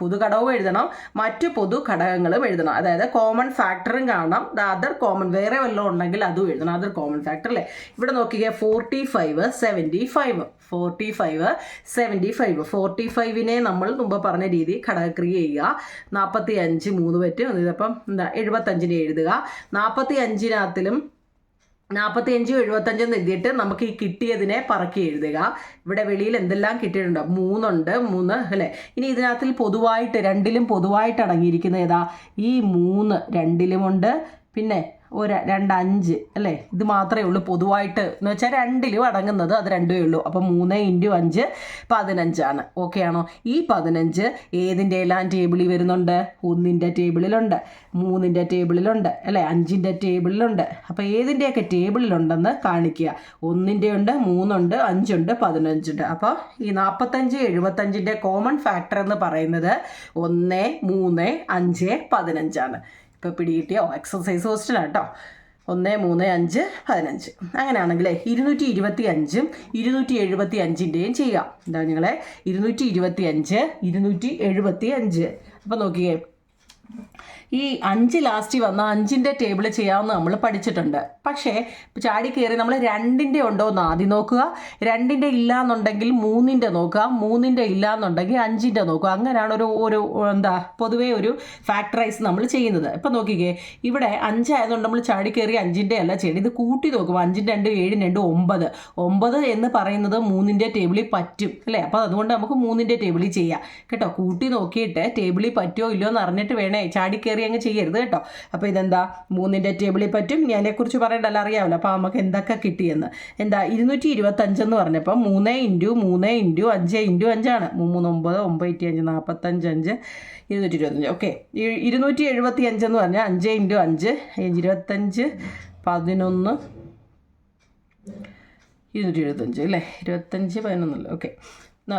പൊതുഘടകവും എഴുതണം, മറ്റു പൊതു ഘടകങ്ങളും എഴുതണം. അതായത് കോമൺ ഫാക്ടറും കാണണം, അതർ കോമൺ വേറെ വല്ലതും ഉണ്ടെങ്കിൽ അതും എഴുതണം, അതർ കോമൺ ഫാക്ടർ അല്ലേ. ഇവിടെ നോക്കിക്കേ 45, 75. 45, 75. 45നെ നമ്മൾ മുമ്പ് പറഞ്ഞ രീതി ഘടകക്രിയ ചെയ്യുക. 45 3 പറ്റും. ഇതിപ്പം 75നെ എഴുതുക. 45-നകത്തിലും 45, 75 എഴുതിയിട്ട് നമുക്ക് ഈ കിട്ടിയതിനെ പറക്കി എഴുതുക. ഇവിടെ വെളിയിൽ എന്തെല്ലാം കിട്ടിയിട്ടുണ്ടോ? 3 ഉണ്ട്, 3 അല്ലേ. ഇനി ഇതിനകത്തിൽ പൊതുവായിട്ട് രണ്ടിലും പൊതുവായിട്ട് അടങ്ങിയിരിക്കുന്ന ഏതാ? ഈ 3 രണ്ടിലുമുണ്ട്. പിന്നെ 2 5 അല്ലേ. ഇത് മാത്രമേ ഉള്ളൂ പൊതുവായിട്ട് എന്ന് വെച്ചാൽ രണ്ടിലും അടങ്ങുന്നത്, അത് രണ്ടുമേ ഉള്ളൂ. അപ്പം 3 × 5 15 ഓക്കെ ആണോ? ഈ 15 ഏതിൻ്റെ എല്ലാം ടേബിളിൽ വരുന്നുണ്ട്? 1ൻ്റെ ടേബിളിലുണ്ട്, 3ൻ്റെ ടേബിളിലുണ്ട് അല്ലേ, 5ൻ്റെ ടേബിളിലുണ്ട്. അപ്പോൾ ഏതിൻ്റെയൊക്കെ ടേബിളിലുണ്ടെന്ന് കാണിക്കുക. 1ൻ്റെ ഉണ്ട്, 3 ഉണ്ട്, 5 ഉണ്ട്, 15 ഉണ്ട്. അപ്പോൾ ഈ 45, 75ൻ്റെ കോമൺ ഫാക്ടർ എന്ന് പറയുന്നത് 1, 3, 5, 15. ഇപ്പോൾ പിടികിട്ടിയോ? എക്സർസൈസ് ക്വസ്റ്റ്യൻ കേട്ടോ. 1, 3, 5, 15. അങ്ങനെയാണെങ്കിൽ 225ഉം 275ൻ്റെയും ചെയ്യാം. എന്താ നിങ്ങളെ? 225, 275. അപ്പോൾ നോക്കിയേ, ഈ 5 ലാസ്റ്റ് വന്ന 5ൻ്റെ ടേബിൾ ചെയ്യാമെന്ന് നമ്മൾ പഠിച്ചിട്ടുണ്ട്. പക്ഷേ ചാടി കയറി നമ്മൾ 2ൻ്റെ ഉണ്ടോ എന്ന് ആദ്യം നോക്കുക. 2ൻ്റെ ഇല്ല എന്നുണ്ടെങ്കിൽ 3ൻ്റെ നോക്കുക. 3ൻ്റെ ഇല്ല എന്നുണ്ടെങ്കിൽ 5ൻ്റെ നോക്കുക. അങ്ങനെയാണ് ഒരു പൊതുവേ ഒരു ഫാക്ടറൈസ് നമ്മൾ ചെയ്യുന്നത്. ഇപ്പം നോക്കിക്കേ, ഇവിടെ 5 ആയതുകൊണ്ട് നമ്മൾ ചാടി കയറി 5ൻ്റെ അല്ല ചെയ്യണം. ഇത് കൂട്ടി നോക്കുമ്പോൾ 5 2 7 2 9. 9 എന്ന് പറയുന്നത് 3ൻ്റെ ടേബിളിൽ പറ്റും അല്ലേ. അപ്പോൾ അതുകൊണ്ട് നമുക്ക് 3ൻ്റെ ടേബിളിൽ ചെയ്യാം കേട്ടോ. കൂട്ടി നോക്കിയിട്ട് ടേബിളിൽ പറ്റുമോ ഇല്ലയോ എന്ന് അറിഞ്ഞിട്ട് വേണേ ചാടി കയറി അങ്ങ് ചെയ്യരുത് കേട്ടോ. അപ്പോൾ ഇതെന്താ? 3ൻ്റെ ടേബിളിൽ പറ്റും. ഞാൻ അതിനെക്കുറിച്ച് പറയേണ്ടല്ല, അറിയാമല്ലോ. അപ്പോൾ നമുക്ക് എന്തൊക്കെ കിട്ടിയെന്ന്. 225 എന്ന് പറഞ്ഞപ്പോൾ 3 × 3 × 5 × 5 ആണ്. 3 9 9 5 45 225. ഓക്കെ. 275 എന്ന് പറഞ്ഞാൽ 5 × 5 25 11 225 അല്ലേ. 25 11 ഓക്കെ.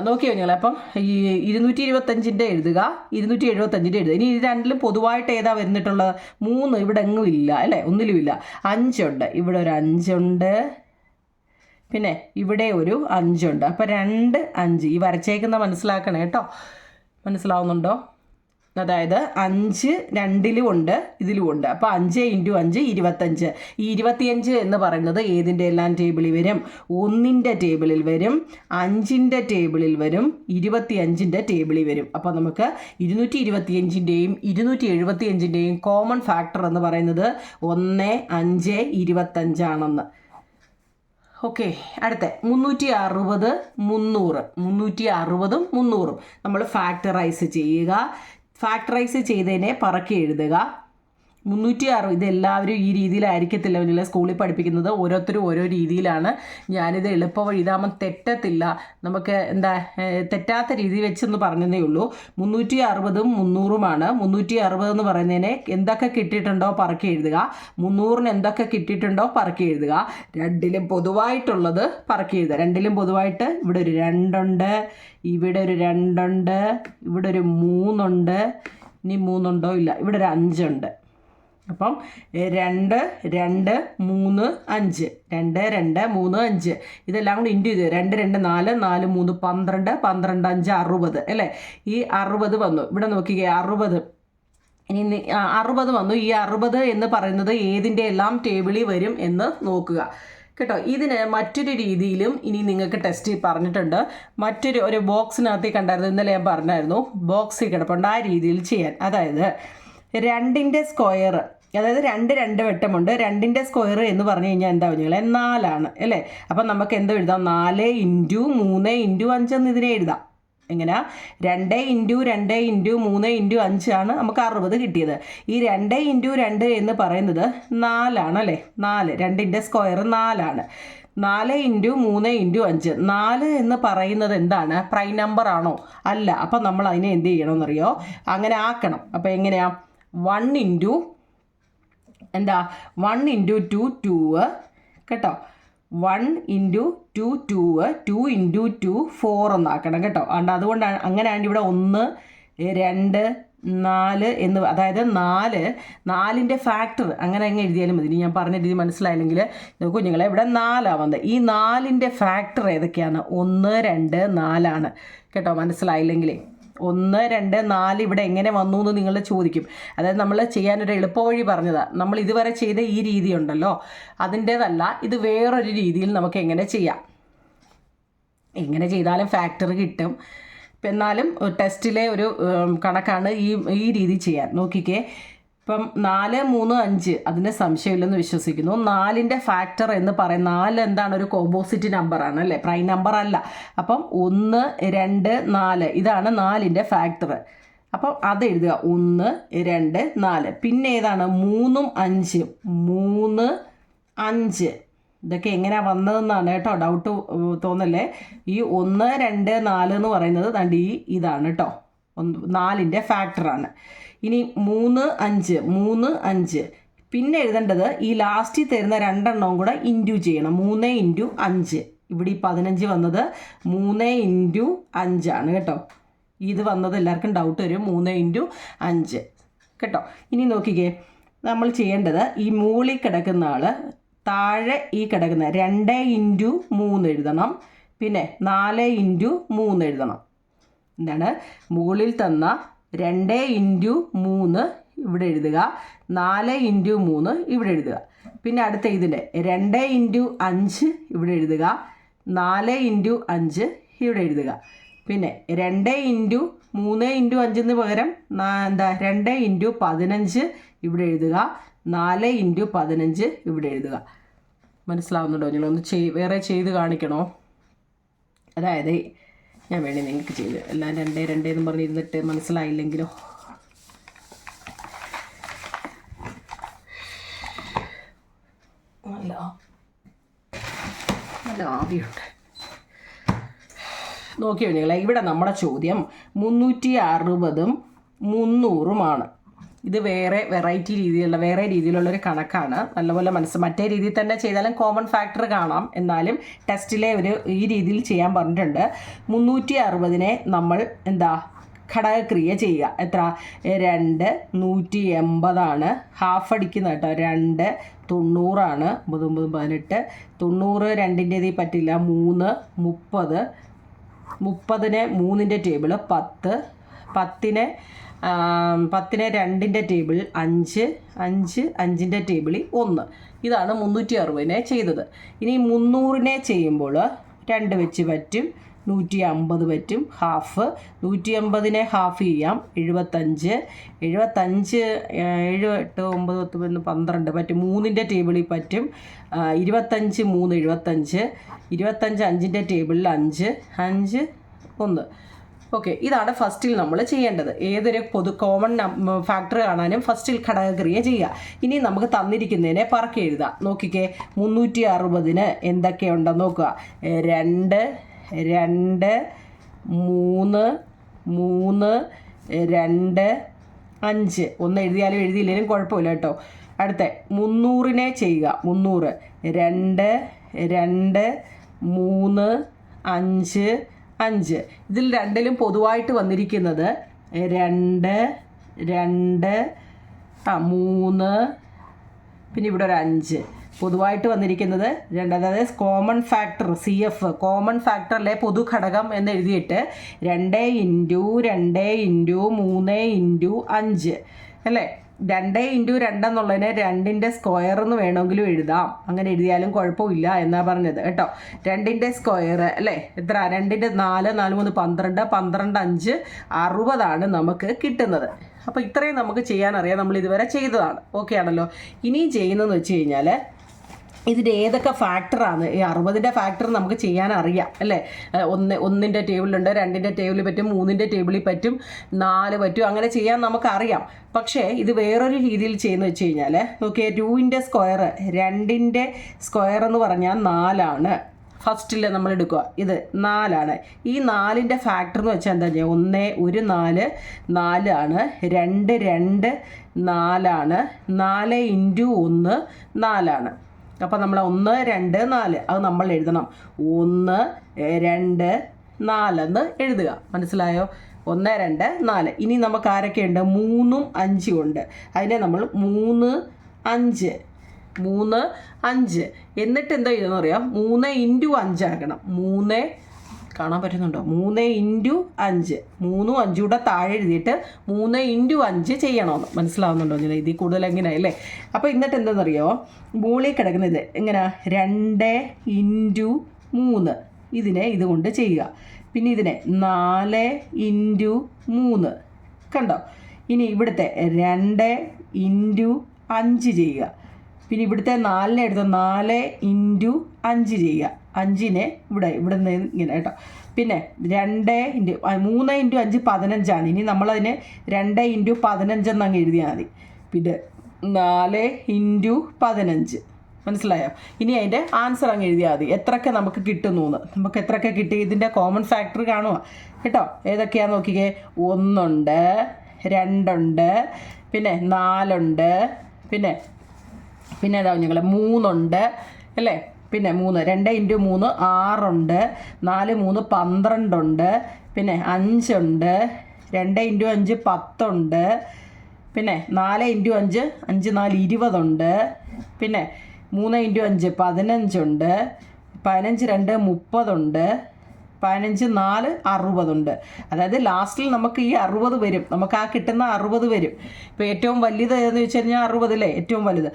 നോക്കിയോ നിങ്ങൾ? അപ്പം ഈ 225ൻ്റെ എഴുതുക, 275ൻ്റെ എഴുതുക. ഇനി ഇത് രണ്ടിലും പൊതുവായിട്ട് ഏതാ വരുന്നിട്ടുള്ളത്? 3 ഇവിടെ എങ്ങും ഇല്ല അല്ലേ, ഒന്നിലും ഇല്ല. 5 ഉണ്ട്, ഇവിടെ ഒരു 5 ഉണ്ട്, പിന്നെ ഇവിടെ ഒരു 5 ഉണ്ട്. അപ്പോൾ 2 5. ഈ വരച്ചേക്കുന്ന മനസ്സിലാക്കണേ കേട്ടോ. മനസ്സിലാവുന്നുണ്ടോ? അതായത് 5 രണ്ടിലും ഉണ്ട്, ഇതിലും ഉണ്ട്. അപ്പോൾ 5 × 5 25. ഈ 25 എന്ന് പറയുന്നത് ഏതിൻ്റെ എല്ലാം ടേബിളിൽ വരും? 1ൻ്റെ ടേബിളിൽ വരും, 5ൻ്റെ ടേബിളിൽ വരും, 25ൻ്റെ ടേബിളിൽ വരും. അപ്പോൾ നമുക്ക് 225ൻ്റെയും 275ൻ്റെയും കോമൺ ഫാക്ടർ എന്ന് പറയുന്നത് 1, 5, 25 ആണെന്ന്. ഓക്കെ. അടുത്ത 360 300. 360ഉം 300ഉം നമ്മൾ ഫാക്ടറൈസ് ചെയ്യുക. ഫാക്ടറൈസ് ചെയ്തതിനെ പറക്കി എഴുതുക. 360. ഇതെല്ലാവരും ഈ രീതിയിലായിരിക്കത്തില്ല നിങ്ങൾ സ്കൂളിൽ പഠിപ്പിക്കുന്നത്. ഓരോരുത്തരും ഓരോ രീതിയിലാണ്. ഞാനിത് എളുപ്പവഴി ഇതാകുമ്പം തെറ്റത്തില്ല, നമുക്ക് തെറ്റാത്ത രീതി വെച്ചെന്ന് പറഞ്ഞതേ ഉള്ളൂ. 360ഉം 300ഉമാണ്. 360 എന്ന് പറയുന്നതിനെ എന്തൊക്കെ കിട്ടിയിട്ടുണ്ടോ പറക്കി എഴുതുക. 300ന് എന്തൊക്കെ കിട്ടിയിട്ടുണ്ടോ പറക്കി എഴുതുക. രണ്ടിലും പൊതുവായിട്ടുള്ളത് പറക്കി എഴുതുക. രണ്ടിലും പൊതുവായിട്ട് ഇവിടെ ഒരു 2 ഉണ്ട്, ഇവിടെ ഒരു 2 ഉണ്ട്, ഇവിടെ ഒരു 3 ഉണ്ട്. ഇനി 3 ഉണ്ടോ? ഇല്ല. ഇവിടെ ഒരു 5 ഉണ്ട്. അപ്പം 2 2 3 5 2 2 3 5 ഇതെല്ലാം കൂടി ഇൻറ്റു ചെയ്ത് 2 2 4 4 3 12 12 5 60 അല്ലേ. ഈ 60 വന്നു. ഇവിടെ നോക്കിക്കേ 60. ഇനി 60 വന്നു. ഈ 60 എന്ന് പറയുന്നത് ഏതിൻ്റെ എല്ലാം ടേബിളിൽ വരും എന്ന് നോക്കുക കേട്ടോ. ഇതിന് മറ്റൊരു രീതിയിലും ഇനി നിങ്ങൾക്ക് ടെസ്റ്റ് പറഞ്ഞിട്ടുണ്ട്. ഒരു ബോക്സിനകത്ത് കണ്ടായിരുന്നു, ഇന്നലെ ഞാൻ പറഞ്ഞായിരുന്നു, ബോക്സിൽ കിടപ്പുണ്ട്. ആ രീതിയിൽ ചെയ്യാൻ. അതായത് 2ൻ്റെ സ്ക്വയർ, അതായത് 2 2 വെട്ടമുണ്ട്. 2ൻ്റെ സ്ക്വയർ എന്ന് പറഞ്ഞു കഴിഞ്ഞാൽ എന്താ നിങ്ങൾ? 4 അല്ലേ. അപ്പം നമുക്ക് എന്തോ എഴുതാം? 4 × 3 × 5 എന്ന് ഇതിനെ എഴുതാം. എങ്ങനെയാ? 2 × 2 × 3 × 5 ആണ് നമുക്ക് 60 കിട്ടിയത്. ഈ 2 × 2 എന്ന് പറയുന്നത് 4 അല്ലേ. 4. 2ൻ്റെ സ്ക്വയർ 4. 4 × 3 × 5. 4 എന്ന് പറയുന്നത് എന്താണ്? പ്രൈം നമ്പർ ആണോ? അല്ല. അപ്പം നമ്മൾ അതിനെ എന്ത് ചെയ്യണമെന്നറിയോ? അങ്ങനെ ആക്കണം. അപ്പം എങ്ങനെയാ? 1 × 2 2 കേട്ടോ. 1 ഇൻറ്റു 2 2 2 ഇൻറ്റു 2 4 എന്നാക്കണം കേട്ടോ. അതുകൊണ്ടാണ് അങ്ങനെയാണ് ഇവിടെ 1 2 4 എന്ന്, അതായത് 4ൻ്റെ ഫാക്ടർ അങ്ങനെ അങ്ങ് എഴുതിയാലും മതി. ഇനി ഞാൻ പറഞ്ഞ രീതി മനസ്സിലായില്ലെങ്കിൽ കുഞ്ഞുങ്ങളെ ഇവിടെ 4 വന്നത്. ഈ 4ൻ്റെ ഫാക്ടർ ഏതൊക്കെയാണ്? 1 2 4 കേട്ടോ. മനസ്സിലായില്ലെങ്കിലേ 1 2 4 ഇവിടെ എങ്ങനെ വന്നു എന്ന് നിങ്ങൾ ചോദിക്കും. അതായത് നമ്മൾ ചെയ്യാനൊരു എളുപ്പവഴി പറഞ്ഞതാണ്. നമ്മൾ ഇതുവരെ ചെയ്ത ഈ രീതി ഉണ്ടല്ലോ, അതിൻ്റേതല്ല, ഇത് വേറൊരു രീതിയിൽ നമുക്ക് എങ്ങനെ ചെയ്യാം. എങ്ങനെ ചെയ്താലും ഫാക്ടർ കിട്ടും. എന്നാലും ടെസ്റ്റിലെ ഒരു കണക്കാണ് ഈ രീതി ചെയ്യാൻ. നോക്കിക്കേ, ഇപ്പം 4 3 5 അതിന് സംശയമില്ലെന്ന് വിശ്വസിക്കുന്നു. 4ൻ്റെ ഫാക്ടർ എന്ന് പറയും. 4 എന്താണ്? ഒരു കോമ്പോസിറ്റ് നമ്പറാണ് അല്ലേ, പ്രൈം നമ്പർ അല്ല. അപ്പം 1 2 4 ഇതാണ് 4ൻ്റെ ഫാക്ടർ. അപ്പം അത് എഴുതുക, 1 2 4. പിന്നെ ഏതാണ്? 3 5 3 5. ഇതൊക്കെ എങ്ങനെയാണ് വന്നതെന്നാണ് കേട്ടോ ഡൗട്ട് തോന്നല്ലേ. ഈ 1 2 4 എന്ന് പറയുന്നത് ഇതാണ് കേട്ടോ, 4ൻ്റെ ഫാക്ടറാണ്. ഇനി 3 5 പിന്നെ എഴുതേണ്ടത് ഈ ലാസ്റ്റിൽ തരുന്ന 2 എണ്ണവും കൂടെ ഇൻറ്റു ചെയ്യണം. 3 ഇൻറ്റു 5. ഇവിടെ ഈ 15 വന്നത് 3 ഇൻറ്റു 5 ആണ് കേട്ടോ. ഇത് വന്നത് എല്ലാവർക്കും ഡൗട്ട് വരും, 3 ഇൻറ്റു 5 കേട്ടോ. ഇനി നോക്കിക്കേ, നമ്മൾ ചെയ്യേണ്ടത് ഈ മുകളിൽ കിടക്കുന്ന ആൾ താഴെ ഈ കിടക്കുന്ന 2 ഇൻറ്റു 3 എഴുതണം. പിന്നെ 4 ഇൻറ്റു 3 എഴുതണം. എന്താണ്? മുകളിൽ തന്ന 2 ഇൻറ്റു 3 ഇവിടെ എഴുതുക, 4 ഇൻറ്റു 3 ഇവിടെ എഴുതുക. പിന്നെ അടുത്ത ഇതിൻ്റെ 2 ഇൻറ്റു 5 ഇവിടെ എഴുതുക, 4 ഇൻറ്റു 5 ഇവിടെ എഴുതുക. പിന്നെ 2 ഇൻറ്റു 3 ഇൻറ്റു 5 പകരം 2 ഇൻറ്റു 15 ഇവിടെ എഴുതുക, 4 ഇൻറ്റു 15 ഇവിടെ എഴുതുക. മനസ്സിലാവുന്നുണ്ടോ? നിങ്ങളൊന്ന് വേറെ ചെയ്ത് കാണിക്കണോ? അതായത് ഞാൻ വേണേ നിങ്ങൾക്ക് ചെയ്ത് എല്ലാം 2 2 എന്ന് പറഞ്ഞിരുന്നിട്ട് മനസ്സിലായില്ലെങ്കിലോ. നല്ല ആവിയുണ്ട്. നോക്കിയോ നിങ്ങളെ, ഇവിടെ നമ്മുടെ ചോദ്യം 360ഉം 300ഉമാണ്. ഇത് വേറെ രീതിയിലുള്ളൊരു കണക്കാണ്. നല്ലപോലെ മറ്റേ രീതിയിൽ തന്നെ ചെയ്താലും കോമൺ ഫാക്ടർ കാണാം. എന്നാലും ടെസ്റ്റിലെ ഈ രീതിയിൽ ചെയ്യാൻ പറഞ്ഞിട്ടുണ്ട്. 360നെ നമ്മൾ ഘടകക്രിയ ചെയ്യുക. എത്ര? 2 180 ഹാഫ് അടിക്കുന്ന കേട്ടോ. 2 90 9 18 90 2ൻ്റേത് പറ്റില്ല. 3 30 30നെ 3ൻ്റെ ടേബിൾ 10 10നെ 2ൻ്റെ ടേബിൾ 5 5ൻ്റെ ടേബിളിൽ 1. ഇതാണ് 360നെ ചെയ്തത്. ഇനി 300നെ ചെയ്യുമ്പോൾ 2 വെച്ച് പറ്റും, 150 പറ്റും, ഹാഫ്. 180നെ ഹാഫ് ചെയ്യാം, 75 7 8 9 10 12 പറ്റും. 3ൻ്റെ ടേബിളിൽ പറ്റും, 25 3 75 25 5ൻ്റെ ടേബിളിൽ 5 5 1. ഓക്കെ, ഇതാണ് ഫസ്റ്റിൽ നമ്മൾ ചെയ്യേണ്ടത്. ഏതൊരു കോമൺ ഫാക്ടർ കാണാനും ഫസ്റ്റിൽ ഘടകക്രിയ ചെയ്യുക. ഇനി നമുക്ക് തന്നിരിക്കുന്നതിനെ പറക്കി എഴുതാം. നോക്കിക്കേ, 360ന് എന്തൊക്കെയുണ്ടെന്ന് നോക്കുക. 2 2 3 3 2 5. ഒന്ന് എഴുതിയാലും എഴുതിയില്ലെങ്കിലും കുഴപ്പമില്ല കേട്ടോ. അടുത്ത 300നെ ചെയ്യുക. 300 2 2 3 5 5. ഇതിൽ രണ്ടിലും പൊതുവായിട്ട് വന്നിരിക്കുന്നത് 2 2 3 പിന്നെ ഇവിടെ ഒരു 5. പൊതുവായിട്ട് വന്നിരിക്കുന്നത് 2. അതായത് കോമൺ ഫാക്ടർ CF കോമൺ ഫാക്ടറിലെ പൊതു ഘടകം എന്ന് എഴുതിയിട്ട് 2 ഇൻറ്റു 2 ഇൻറ്റു 3 ഇൻറ്റു 5 അല്ലേ. 2 ഇൻറ്റു 2 എന്നുള്ളതിനെ 2ൻ്റെ സ്ക്വയർ എന്ന് വേണമെങ്കിലും എഴുതാം. അങ്ങനെ എഴുതിയാലും കുഴപ്പമില്ല എന്നാണ് പറഞ്ഞത് കേട്ടോ. 2ൻ്റെ സ്ക്വയർ അല്ലേ എത്ര? 2ൻ്റെ 4 4 3 12 12 5 60 നമുക്ക് കിട്ടുന്നത്. അപ്പോൾ ഇത്രയും നമുക്ക് ചെയ്യാനറിയാം. നമ്മൾ ഇതുവരെ ചെയ്തതാണ്. ഓക്കെ ആണല്ലോ. ഇനി ചെയ്യുന്നതെന്ന് വെച്ച് കഴിഞ്ഞാൽ ഇതിൻ്റെ ഏതൊക്കെ ഫാക്ടറാണ്? ഈ 60ൻ്റെ ഫാക്ടർ നമുക്ക് ചെയ്യാനറിയാം അല്ലേ. 1ൻ്റെ ടേബിളുണ്ട്, 2ൻ്റെ ടേബിളിൽ പറ്റും, 3ൻ്റെ ടേബിളിൽ പറ്റും, 4 പറ്റും. അങ്ങനെ ചെയ്യാൻ നമുക്കറിയാം. പക്ഷേ ഇത് വേറൊരു രീതിയിൽ ചെയ്യുന്ന വെച്ച് കഴിഞ്ഞാൽ നോക്കിയേ, 2ൻ്റെ സ്ക്വയർ 2ൻ്റെ സ്ക്വയർ എന്ന് പറഞ്ഞാൽ 4. ഫസ്റ്റിൽ നമ്മൾ എടുക്കുക, ഇത് 4. ഈ 4ൻ്റെ ഫാക്ടർ എന്ന് വെച്ചാൽ എന്താ? 1 1 4 4 2 2 4 4 ഇൻറ്റു 1 4. അപ്പോൾ നമ്മൾ 1 2 4 അത് നമ്മൾ എഴുതണം. 1 2 4 എന്ന് എഴുതുക. മനസ്സിലായോ? 1 2 4. ഇനി നമുക്ക് ആരൊക്കെയുണ്ട്? 3ഉം 5ഉം ഉണ്ട്. അതിനെ നമ്മൾ 3 5 3 5 എന്നിട്ട് എന്താ ചെയ്യണമെന്ന് അറിയാം? 3 × 5 ആക്കണം. 3 കാണാൻ പറ്റുന്നുണ്ടോ? 3 × 5 3ഉം 5ഉം കൂടെ താഴെ എഴുതിയിട്ട് 3 × 5 ചെയ്യണമെന്ന്. മനസ്സിലാവുന്നുണ്ടോ? ഞാൻ ഇതിൽ കൂടുതൽ എങ്ങനെയല്ലേ? അപ്പോൾ എന്നിട്ട് എന്താണെന്നറിയോ? മുകളിൽ കിടക്കുന്നത് എങ്ങനെ? 2 × 3 ഇതിനെ ഇതുകൊണ്ട് ചെയ്യുക. പിന്നെ ഇതിനെ 4 × 3 കണ്ടോ? ഇനി ഇവിടുത്തെ 2 × 5 ചെയ്യുക. പിന്നെ ഇവിടുത്തെ 4നെ എടുത്ത് 4 × 5 ചെയ്യുക. 5നെ ഇവിടെ നിന്ന് ഇങ്ങനെ കേട്ടോ. പിന്നെ 3 × 5 15ആണ്. ഇനി നമ്മളതിനെ 2 × 15 എന്നങ്ങ് എഴുതിയാൽ മതി. പിന്നെ 4 × 15 മനസ്സിലായോ? ഇനി അതിൻ്റെ ആൻസർ അങ്ങ് എഴുതിയാൽ മതി. എത്രയൊക്കെ നമുക്ക് കിട്ടുന്നു എന്ന്. നമുക്ക് എത്രയൊക്കെ കിട്ടി? ഇതിൻ്റെ കോമൺ ഫാക്ടർ കാണുക കേട്ടോ. ഏതൊക്കെയാണെന്ന് നോക്കിക്കേ. 1 ഉണ്ട്, 2 ഉണ്ട്, പിന്നെ 4 ഉണ്ട്, പിന്നെ ഏതാ ഞങ്ങൾ 3 ഉണ്ട് അല്ലേ? പിന്നെ 3 2 × 3 6 ഉണ്ട്, 4 3 12 ഉണ്ട്, പിന്നെ 5 ഉണ്ട്, 2 × 5 10 ഉണ്ട്, പിന്നെ 4 × 5 5 4 20 ഉണ്ട്, പിന്നെ 3 × 5 15 ഉണ്ട്, 15 2 30 ഉണ്ട്, 15 4 60 ഉണ്ട്. അതായത് ലാസ്റ്റിൽ നമുക്ക് ഈ 60 വരും. നമുക്ക് ആ കിട്ടുന്ന 60 വരും. ഇപ്പോൾ ഏറ്റവും വലുത് എന്ന് വെച്ച് കഴിഞ്ഞാൽ 60 അല്ലേ ഏറ്റവും വലുത്.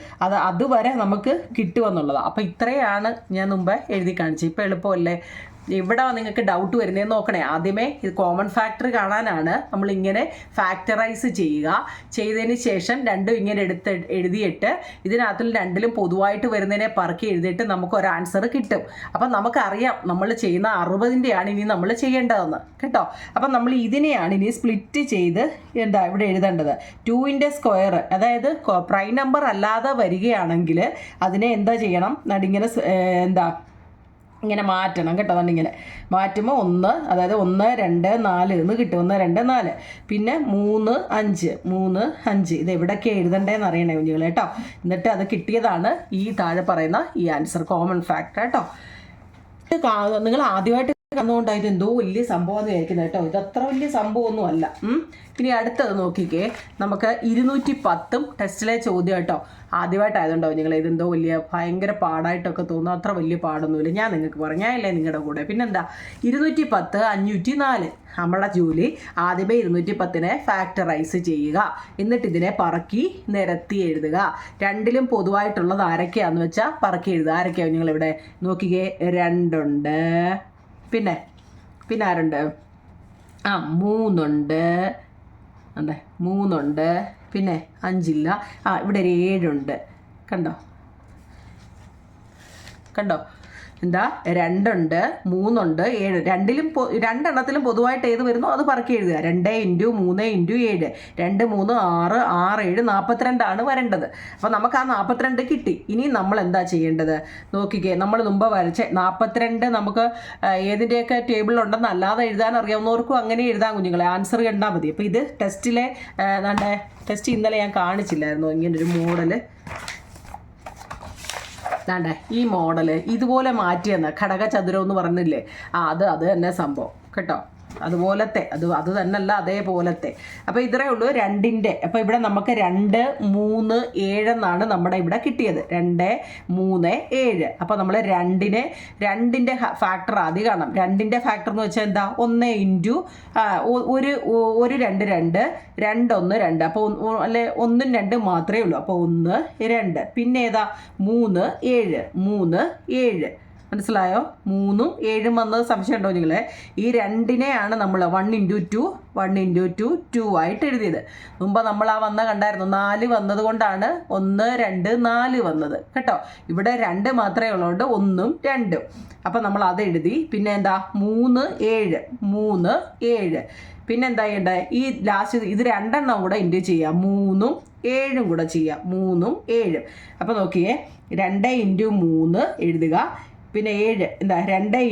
അതുവരെ നമുക്ക് കിട്ടുമെന്നുള്ളതാണ്. അപ്പോൾ ഇത്രയാണ് ഞാൻ മുമ്പ് എഴുതി കാണിച്ചത്. ഇപ്പോൾ എളുപ്പമല്ലേ? ഇവിടെ നിങ്ങൾക്ക് ഡൗട്ട് വരുന്നതെന്ന് നോക്കണേ. ആദ്യമേ ഇത് കോമൺ ഫാക്ടർ കാണാനാണ് നമ്മളിങ്ങനെ ഫാക്ടറൈസ് ചെയ്യുക. ചെയ്തതിന് ശേഷം രണ്ടും ഇങ്ങനെ എഴുതിയിട്ട് ഇതിനകത്തിൽ രണ്ടിലും പൊതുവായിട്ട് വരുന്നതിനെ പറക്കി എഴുതിയിട്ട് നമുക്ക് ഒരു ആൻസർ കിട്ടും. അപ്പം നമുക്കറിയാം നമ്മൾ ചെയ്യുന്ന 60ൻ്റെയാണ് ഇനി നമ്മൾ ചെയ്യേണ്ടതെന്ന് കേട്ടോ. അപ്പം നമ്മൾ ഇതിനെയാണ് ഇനി സ്പ്ലിറ്റ് ചെയ്ത് ഇവിടെ എഴുതേണ്ടത്. 2ൻ്റെ സ്ക്വയർ അതായത് പ്രൈം നമ്പർ അല്ലാതെ വരികയാണെങ്കിൽ അതിനെ എന്താ ചെയ്യണം? ഇങ്ങനെ ഇങ്ങനെ മാറ്റണം കേട്ടോ. ഇങ്ങനെ മാറ്റുമ്പോൾ 1 അതായത് 1 2 4 എന്ന് കിട്ടും. 1 2 4 പിന്നെ 3 5 ഇത് എവിടെയൊക്കെ എഴുതണ്ടേന്ന് അറിയണേ കുഞ്ഞുങ്ങൾ കേട്ടോ. എന്നിട്ട് അത് കിട്ടിയതാണ് ഈ താഴെ പറയുന്ന ഈ ആൻസർ കോമൺ ഫാക്ടർ കേട്ടോ. നിങ്ങൾ ആദ്യമായിട്ട് കന്നുകൊണ്ടായത് എന്തോ വലിയ സംഭവം എന്ന് വിചാരിക്കുന്നത് കേട്ടോ. ഇതത്ര വലിയ സംഭവമൊന്നും അല്ല. ഇനി അടുത്തത് നോക്കിക്കേ. നമുക്ക് 210 ടെസ്റ്റിലെ ചോദ്യം കേട്ടോ. ആദ്യമായിട്ടായതുകൊണ്ടോ നിങ്ങൾ ഇതെന്തോ വലിയ ഭയങ്കര പാടായിട്ടൊക്കെ തോന്നുന്നു. അത്ര വലിയ പാടൊന്നുമില്ല. ഞാൻ നിങ്ങൾക്ക് പറഞ്ഞാലേ നിങ്ങളുടെ കൂടെ. പിന്നെന്താ 210 504 നമ്മളെ ജോലി ആദ്യമേ 210നെ ഫാക്ടറൈസ് ചെയ്യുക. എന്നിട്ട് ഇതിനെ പറക്കി നിരത്തി എഴുതുക. രണ്ടിലും പൊതുവായിട്ടുള്ളത് ആരൊക്കെയാണെന്ന് വെച്ചാൽ പറക്കി എഴുതുക. ആരൊക്കെയാണ് നിങ്ങളിവിടെ നോക്കിക്കേ. 2 ഉണ്ട്, പിന്നെ ആരുണ്ട്? 3 ഉണ്ട്, അതെ 3 ഉണ്ട്, പിന്നെ 5 ഇല്ല. ഇവിടെ ഒരു 7 ഉണ്ട്. കണ്ടോ എന്താ? 2 ഉണ്ട്, 3 ഉണ്ട്, 7. രണ്ടെണ്ണത്തിലും പൊതുവായിട്ട് ഏത് വരുന്നു അത് പറക്കി എഴുതുക. 2 × 3 × 7 2 3 6 6 7 42 വരേണ്ടത്. അപ്പോൾ നമുക്ക് ആ 42 കിട്ടി. ഇനി നമ്മൾ എന്താ ചെയ്യേണ്ടത് നോക്കിക്കേ. നമ്മൾ മുമ്പ് വരച്ച 42 നമുക്ക് ഏതിൻ്റെയൊക്കെ ടേബിളിലുണ്ടെന്ന് അല്ലാതെ എഴുതാൻ അറിയാവുന്നവർക്കും അങ്ങനെ എഴുതാൻ കുഞ്ഞുങ്ങളെ. ആൻസർ കണ്ടാൽ മതി. അപ്പോൾ ഇത് ടെസ്റ്റിലെ ടെസ്റ്റ് ഇന്നലെ ഞാൻ കാണിച്ചില്ലായിരുന്നു ഇങ്ങനൊരു മോഡല്. വേണ്ടേ ഈ മോഡല് ഇതുപോലെ മാറ്റിയെന്ന് ഘടകചതുരം എന്ന് പറഞ്ഞില്ലേ? അത് തന്നെ സംഭവം കേട്ടോ. അതുപോലത്തെ അത് തന്നെയല്ല അതേപോലത്തെ. അപ്പോൾ ഇത്രയേ ഉള്ളൂ 2ൻ്റെ. അപ്പോൾ ഇവിടെ നമുക്ക് 2 3 7 എന്നാണ് നമ്മുടെ ഇവിടെ കിട്ടിയത്. 2 3 7. അപ്പോൾ നമ്മൾ 2ൻ്റെ ഫാക്ടർ ആദ്യം കാണാം. 2ൻ്റെ ഫാക്ടർ എന്ന് വെച്ചാൽ എന്താ? 1 × ഒരു 2 2 2 1 2. അപ്പോൾ അല്ലെ 1 2 മാത്രമേ ഉള്ളൂ. അപ്പോൾ 1 2. പിന്നെ ഏതാ? 3 7 3 7. മനസ്സിലായോ? 3ഉം 7ഉം വന്നത് സംശയം ഉണ്ടോ നിങ്ങളെ? ഈ 2നെയാണ് നമ്മൾ 1 × 2 1 × 2 2 ആയിട്ട് എഴുതിയത്. മുമ്പ് നമ്മൾ കണ്ടായിരുന്നു 4 വന്നത് കൊണ്ടാണ് 1 2 4 വന്നത് കേട്ടോ. ഇവിടെ 2 മാത്രമേ ഉള്ളതുകൊണ്ട് 1ഉം 2ഉം. അപ്പം നമ്മൾ അത് എഴുതി. പിന്നെ എന്താ? 3 7 3 7. പിന്നെ എന്താ ചെയ്യേണ്ടത്? ഈ ലാസ്റ്റ് ഇത് 2 എണ്ണം കൂടെ ഇൻറ്റു ചെയ്യാം. 3ഉം 7ഉം കൂടെ ചെയ്യാം. 3ഉം 7ഉം. അപ്പോൾ നോക്കിയേ 2 × 3 എഴുതുക. പിന്നെ 7 എന്താ?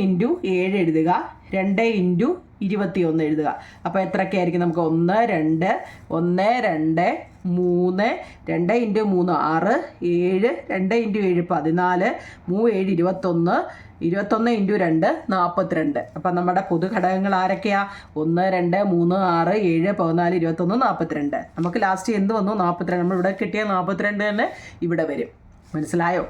2 × 7 എഴുതുക. 2 × 21 എഴുതുക. അപ്പോൾ എത്രയൊക്കെ ആയിരിക്കും നമുക്ക് 1 2 1 2 3 2 ഇൻറ്റു 3 6 7 2 ഇൻറ്റു 7 14 3 7 21 21 ഇൻറ്റു 2 42. അപ്പം നമ്മുടെ പൊതുഘടകങ്ങൾ ആരൊക്കെയാ? 1 2 3 6 7 14 21 42. നമുക്ക് ലാസ്റ്റ് എന്ത് വന്നു? 42. നമ്മൾ ഇവിടെ കിട്ടിയ 42 തന്നെ ഇവിടെ വരും. മനസ്സിലായോ?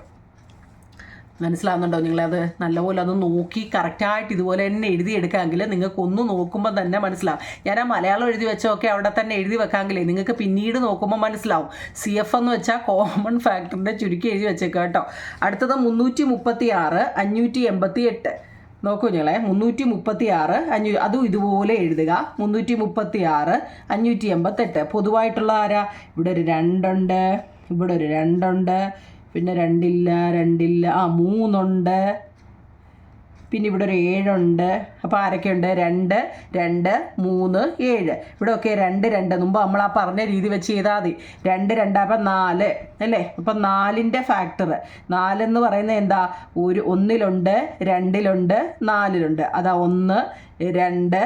മനസ്സിലാവുന്നുണ്ടോ? നിങ്ങളത് നല്ലപോലെ അത് നോക്കി കറക്റ്റായിട്ട് ഇതുപോലെ തന്നെ എഴുതിയെടുക്കാമെങ്കിൽ നിങ്ങൾക്ക് ഒന്ന് നോക്കുമ്പോൾ തന്നെ മനസ്സിലാവും. ഞാൻ ആ മലയാളം എഴുതി വെച്ചൊക്കെ അവിടെ തന്നെ എഴുതി വെക്കാമെങ്കിലേ നിങ്ങൾക്ക് പിന്നീട് നോക്കുമ്പോൾ മനസ്സിലാവും. CF എന്ന് വെച്ചാൽ കോമൺ ഫാക്ടറിൻ്റെ ചുരുക്കി എഴുതി വെച്ചേക്കുക കേട്ടോ. അടുത്തത് 336 588. നോക്കൂ ഞങ്ങളെ, 336 500, അതും ഇതുപോലെ എഴുതുക. 336 588. പൊതുവായിട്ടുള്ള ആരാ? ഇവിടെ ഒരു 2 ഉണ്ട്, ഇവിടെ ഒരു 2 ഉണ്ട്, പിന്നെ 2 ഇല്ല, 3 ഉണ്ട്, പിന്നെ ഇവിടെ ഒരു 7 ഉണ്ട്. അപ്പോൾ ആരൊക്കെയുണ്ട്? 2 2 3 7. ഇവിടെ ഒക്കെ 2 2 മുമ്പ് നമ്മൾ ആ പറഞ്ഞ രീതി വെച്ച് ചെയ്താൽ മതി. 2 2 അപ്പം 4 അല്ലേ? അപ്പം 4ൻ്റെ ഫാക്ടർ 4 എന്ന് പറയുന്നത് എന്താ? ഒന്നിലുണ്ട്, 2ലുണ്ട്, 4ലുണ്ട്. അതാ 1 2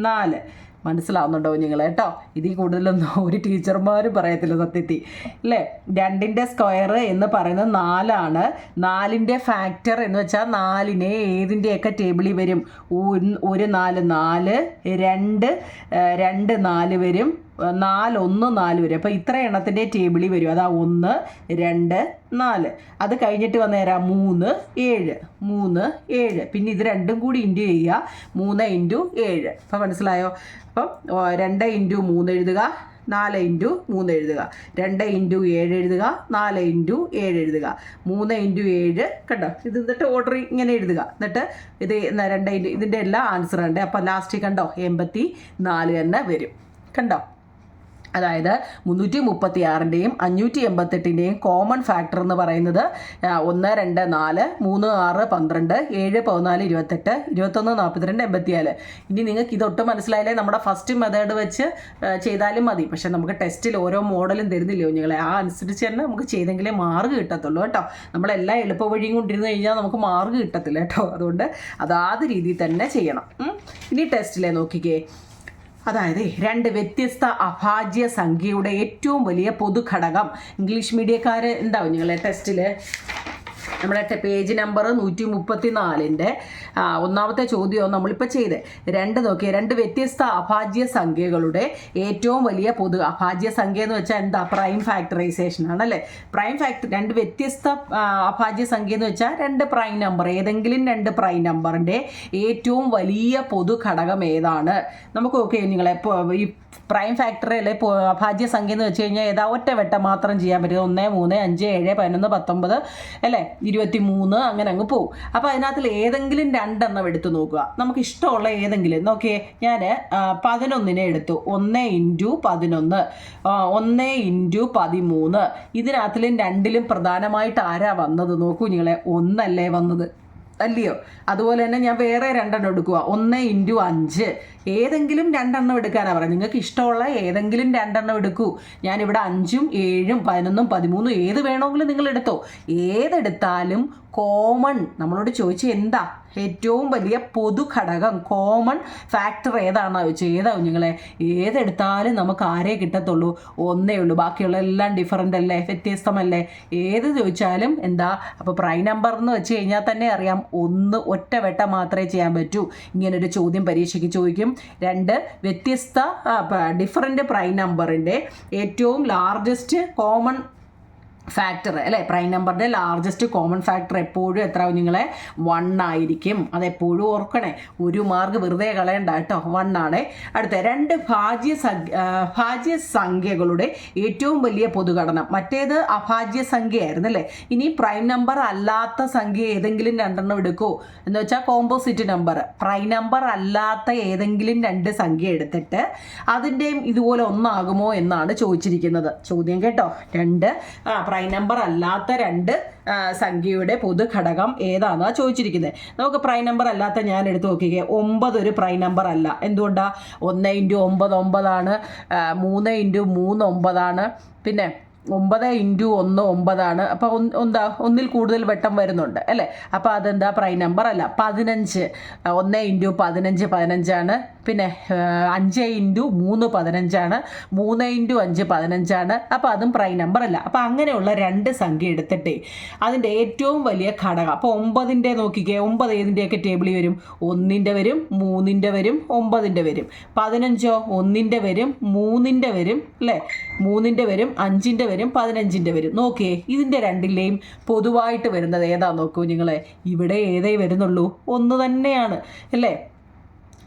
4. മനസ്സിലാവുന്നുണ്ടോ നിങ്ങൾ കേട്ടോ? ഇതിൽ കൂടുതലൊന്നും ഒരു ടീച്ചർമാരും പറയത്തില്ല സത്യത്തിൽ അല്ലേ. 2ൻ്റെ സ്ക്വയർ എന്ന് പറയുന്നത് 4 ആണ്. 4ൻ്റെ ഫാക്ടർ എന്ന് വെച്ചാൽ 4നെ ഏതിൻ്റെയൊക്കെ ടേബിളിൽ വരും? 1 4 4, 2 2 4 വരും, 4 1 4 വരും. അപ്പോൾ ഇത്ര എണ്ണത്തിൻ്റെ ടേബിളിൽ വരും. അതാ 1 2 4. അത് കഴിഞ്ഞിട്ട് വന്നേരാ 3 7 3 7. പിന്നെ ഇത് രണ്ടും കൂടി ഇൻറ്റു ചെയ്യുക. 3 ഇൻറ്റു 7. അപ്പോൾ മനസ്സിലായോ? അപ്പം 2 ഇൻറ്റു 3 എഴുതുക, 4 ഇൻറ്റു 3 എഴുതുക, 2 ഇൻറ്റു 7 എഴുതുക, 4 ഇൻറ്റു 7 എഴുതുക, 3 ഇൻറ്റു 7. കണ്ടോ? ഇത് എന്നിട്ട് ഓർഡർ ഇങ്ങനെ എഴുതുക. എന്നിട്ട് ഇത് 2 ഇൻറ്റു ഇതിൻ്റെ എല്ലാം ആൻസർ ഉണ്ട്. അപ്പോൾ ലാസ്റ്റ് കണ്ടോ 84 തന്നെ വരും. കണ്ടോ? അതായത് 336ൻ്റെയും 588ൻ്റെയും കോമൺ ഫാക്ടർ എന്ന് പറയുന്നത് 1 2 4 3 6 12 7 14 28 21 42 84. ഇനി നിങ്ങൾക്ക് ഇതൊട്ടും മനസ്സിലായില്ലേ? നമ്മുടെ ഫസ്റ്റ് മെത്തേഡ് വെച്ച് ചെയ്താലും മതി. പക്ഷേ നമുക്ക് ടെസ്റ്റിൽ ഓരോ മോഡലും തരുന്നില്ലയോ നിങ്ങളെ? ആ അനുസരിച്ച് തന്നെ നമുക്ക് ചെയ്തെങ്കിലേ മാർക്ക് കിട്ടത്തുള്ളൂ കേട്ടോ. നമ്മളെല്ലാം എളുപ്പ വഴിയും കൊണ്ടിരുന്ന് കഴിഞ്ഞാൽ നമുക്ക് മാർക്ക് കിട്ടത്തില്ല കേട്ടോ. അതുകൊണ്ട് അതാത് രീതിയിൽ തന്നെ ചെയ്യണം. ഇനി ടെസ്റ്റിലെ നോക്കിക്കേ. അതായത് 2 വ്യത്യസ്ത അഭാജ്യ സംഖ്യയുടെ ഏറ്റവും വലിയ പൊതുഘടകം. ഇംഗ്ലീഷ് മീഡിയക്കാർ ഉണ്ടാവും നിങ്ങളെ ടെസ്റ്റിൽ. നമ്മുടെ പേജ് നമ്പർ 134ൻ്റെ ഒന്നാമത്തെ ചോദ്യവും നമ്മളിപ്പോൾ ചെയ്ത് 2 നോക്കിയേ. 2 വ്യത്യസ്ത അഭാജ്യ സംഖ്യകളുടെ ഏറ്റവും വലിയ അഭാജ്യ സംഖ്യ എന്ന് വെച്ചാൽ എന്താ? പ്രൈം ഫാക്ടറൈസേഷൻ ആണല്ലേ. പ്രൈം ഫാക്ടർ 2 വ്യത്യസ്ത അഭാജ്യ സംഖ്യ എന്ന് വെച്ചാൽ 2 പ്രൈം നമ്പർ, ഏതെങ്കിലും 2 പ്രൈം നമ്പറിൻ്റെ ഏറ്റവും വലിയ പൊതുഘടകം ഏതാണ്? നമുക്ക് ഓക്കെ നിങ്ങളെ ഈ പ്രൈം ഫാക്ടറിയല്ലേ അഭാജ്യ സംഖ്യ എന്ന് വെച്ച് കഴിഞ്ഞാൽ ഏതാ? ഒറ്റ വെട്ടം മാത്രം ചെയ്യാൻ പറ്റും. 1 3 5 7 11 19 അല്ലേ, 23 അങ്ങനെ അങ്ങ് പോവും. അപ്പോൾ അതിനകത്തിൽ ഏതെങ്കിലും 2 എണ്ണം എടുത്ത് നോക്കുക. നമുക്ക് ഇഷ്ടമുള്ള ഏതെങ്കിലും. നോക്കിയേ, ഞാൻ 11നെ എടുത്തു. 1 ഇൻറ്റു 11, 1 ഇൻറ്റു 13. ഇതിനകത്തിലും 2ലും പ്രധാനമായിട്ട് ആരാ വന്നത്? നോക്കൂ നിങ്ങളെ, 1 അല്ലേ വന്നത്? അല്ലയോ? അതുപോലെ തന്നെ ഞാൻ വേറെ 2 എണ്ണം എടുക്കുക. 1 ഇൻറ്റു 5. ഏതെങ്കിലും 2 എണ്ണം എടുക്കാനാണ് പറയുന്നത്. നിങ്ങൾക്ക് ഇഷ്ടമുള്ള ഏതെങ്കിലും 2 എണ്ണം എടുക്കൂ. ഞാനിവിടെ 5ഉം 7ഉം 11ഉം 13ഉം ഏത് വേണമെങ്കിലും നിങ്ങൾ എടുത്തോ. ഏതെടുത്താലും കോമൺ നമ്മളോട് ചോദിച്ചാൽ എന്താ ഏറ്റവും വലിയ പൊതുഘടകം, കോമൺ ഫാക്ടർ ഏതാണെന്ന് ചോദിച്ചാൽ ഏതാവും നിങ്ങളെ? ഏതെടുത്താലും നമുക്ക് ആരേ കിട്ടത്തുള്ളൂ? 1 ഉള്ളൂ. ബാക്കിയുള്ള എല്ലാം ഡിഫറൻ്റ് അല്ലേ, വ്യത്യസ്തമല്ലേ? ഏത് ചോദിച്ചാലും എന്താ? അപ്പോൾ പ്രൈം നമ്പർ എന്ന് വെച്ച് കഴിഞ്ഞാൽ തന്നെ അറിയാം 1 ഒറ്റ വെട്ടം മാത്രമേ ചെയ്യാൻ പറ്റൂ. ഇങ്ങനൊരു ചോദ്യം പരീക്ഷയ്ക്ക് ചോദിക്കും. 2 വ്യത്യസ്ത ഡിഫറൻ്റ് പ്രൈം നമ്പറിൻ്റെ ഏറ്റവും ലാർജസ്റ്റ് കോമൺ ഫാക്ടർ അല്ലേ? പ്രൈം നമ്പറിൻ്റെ ലാർജസ്റ്റ് കോമൺ ഫാക്ടർ എപ്പോഴും എത്ര നിങ്ങളെ? 1 ആയിരിക്കും. അതെപ്പോഴും ഓർക്കണേ. ഒരു മാർക്ക് വെറുതെ കളയണ്ട കേട്ടോ. 1 ആണ്. അടുത്ത 2 ഭാജ്യ സംഖ്യകളുടെ ഏറ്റവും വലിയ പൊതുഘടനം. മറ്റേത് അഭാജ്യ സംഖ്യയായിരുന്നു അല്ലേ. ഇനി പ്രൈം നമ്പർ അല്ലാത്ത സംഖ്യ ഏതെങ്കിലും 2 എണ്ണം എടുക്കൂ എന്ന് വെച്ചാൽ കോമ്പോസിറ്റ് നമ്പർ. പ്രൈം നമ്പർ അല്ലാത്ത ഏതെങ്കിലും 2 സംഖ്യ എടുത്തിട്ട് അതിൻ്റെയും ഇതുപോലെ 1 ആകുമോ എന്നാണ് ചോദിച്ചിരിക്കുന്നത് ചോദ്യം കേട്ടോ. 2 പ്രൈം നമ്പർ അല്ലാത്ത 2 സംഖ്യയുടെ പൊതുഘടകം ഏതാണെന്നാണ് ചോദിച്ചിരിക്കുന്നത്. നമുക്ക് പ്രൈം നമ്പർ അല്ലാത്ത ഞാൻ എടുത്ത് നോക്കിക്കേ. 9 ഒരു പ്രൈം നമ്പർ അല്ല. എന്തുകൊണ്ടാണ്? 1 ഇൻറ്റു 9 9 ആണ്. 3 ഇൻറ്റു 3 9 ആണ്. പിന്നെ 9 ഇൻറ്റു 1 9 അപ്പോൾ എന്താ ഒന്നിൽ കൂടുതൽ വട്ടം വരുന്നുണ്ട് അല്ലേ. അപ്പോൾ അതെന്താ പ്രൈം നമ്പർ അല്ല. 15 1 ഇൻറ്റു 15 15 പിന്നെ 5 ഇൻറ്റു 3 15 3 ഇൻറ്റു 5 15 അപ്പോൾ അതും പ്രൈം നമ്പർ അല്ല. അപ്പോൾ അങ്ങനെയുള്ള രണ്ട് സംഖ്യ എടുത്തിട്ടേ അതിൻ്റെ ഏറ്റവും വലിയ ഘടകം, അപ്പോൾ 9ൻ്റെ നോക്കിക്കേ, 9 ഏതിൻ്റെയൊക്കെ ടേബിളിൽ വരും? 1ൻ്റെ വരും, 3ൻ്റെ വരും, 9ൻ്റെ വരും. 15 1ൻ്റെ വരും, 3ൻ്റെ വരും അല്ലേ, 3ൻ്റെ വരും, 5ൻ്റെ വരും, 15ൻ്റെ വരും. നോക്കിയേ, ഇതിൻ്റെ രണ്ടിലെയും പൊതുവായിട്ട് വരുന്നത് ഏതാ നോക്കൂ നിങ്ങളെ. ഇവിടെ ഏതേ വരുന്നുള്ളൂ? 1 തന്നെയാണ് അല്ലേ.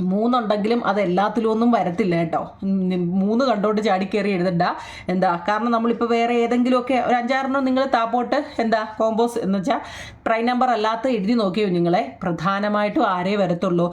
3 ഉണ്ടെങ്കിലും അത് എല്ലാത്തിലും ഒന്നും വരത്തില്ല കേട്ടോ. 3 കണ്ടോണ്ട് ചാടിക്കയറി എഴുതണ്ട. എന്താ കാരണം നമ്മളിപ്പോൾ വേറെ ഏതെങ്കിലുമൊക്കെ ഒരു 5-6 നിങ്ങൾ താപ്പോട്ട് എന്താ കോമ്പോസ് എന്ന് വെച്ചാൽ പ്രൈം നമ്പർ അല്ലാത്ത എഴുതി നോക്കിയോ നിങ്ങളെ. പ്രധാനമായിട്ടും ആരേ വരത്തുള്ളൂ?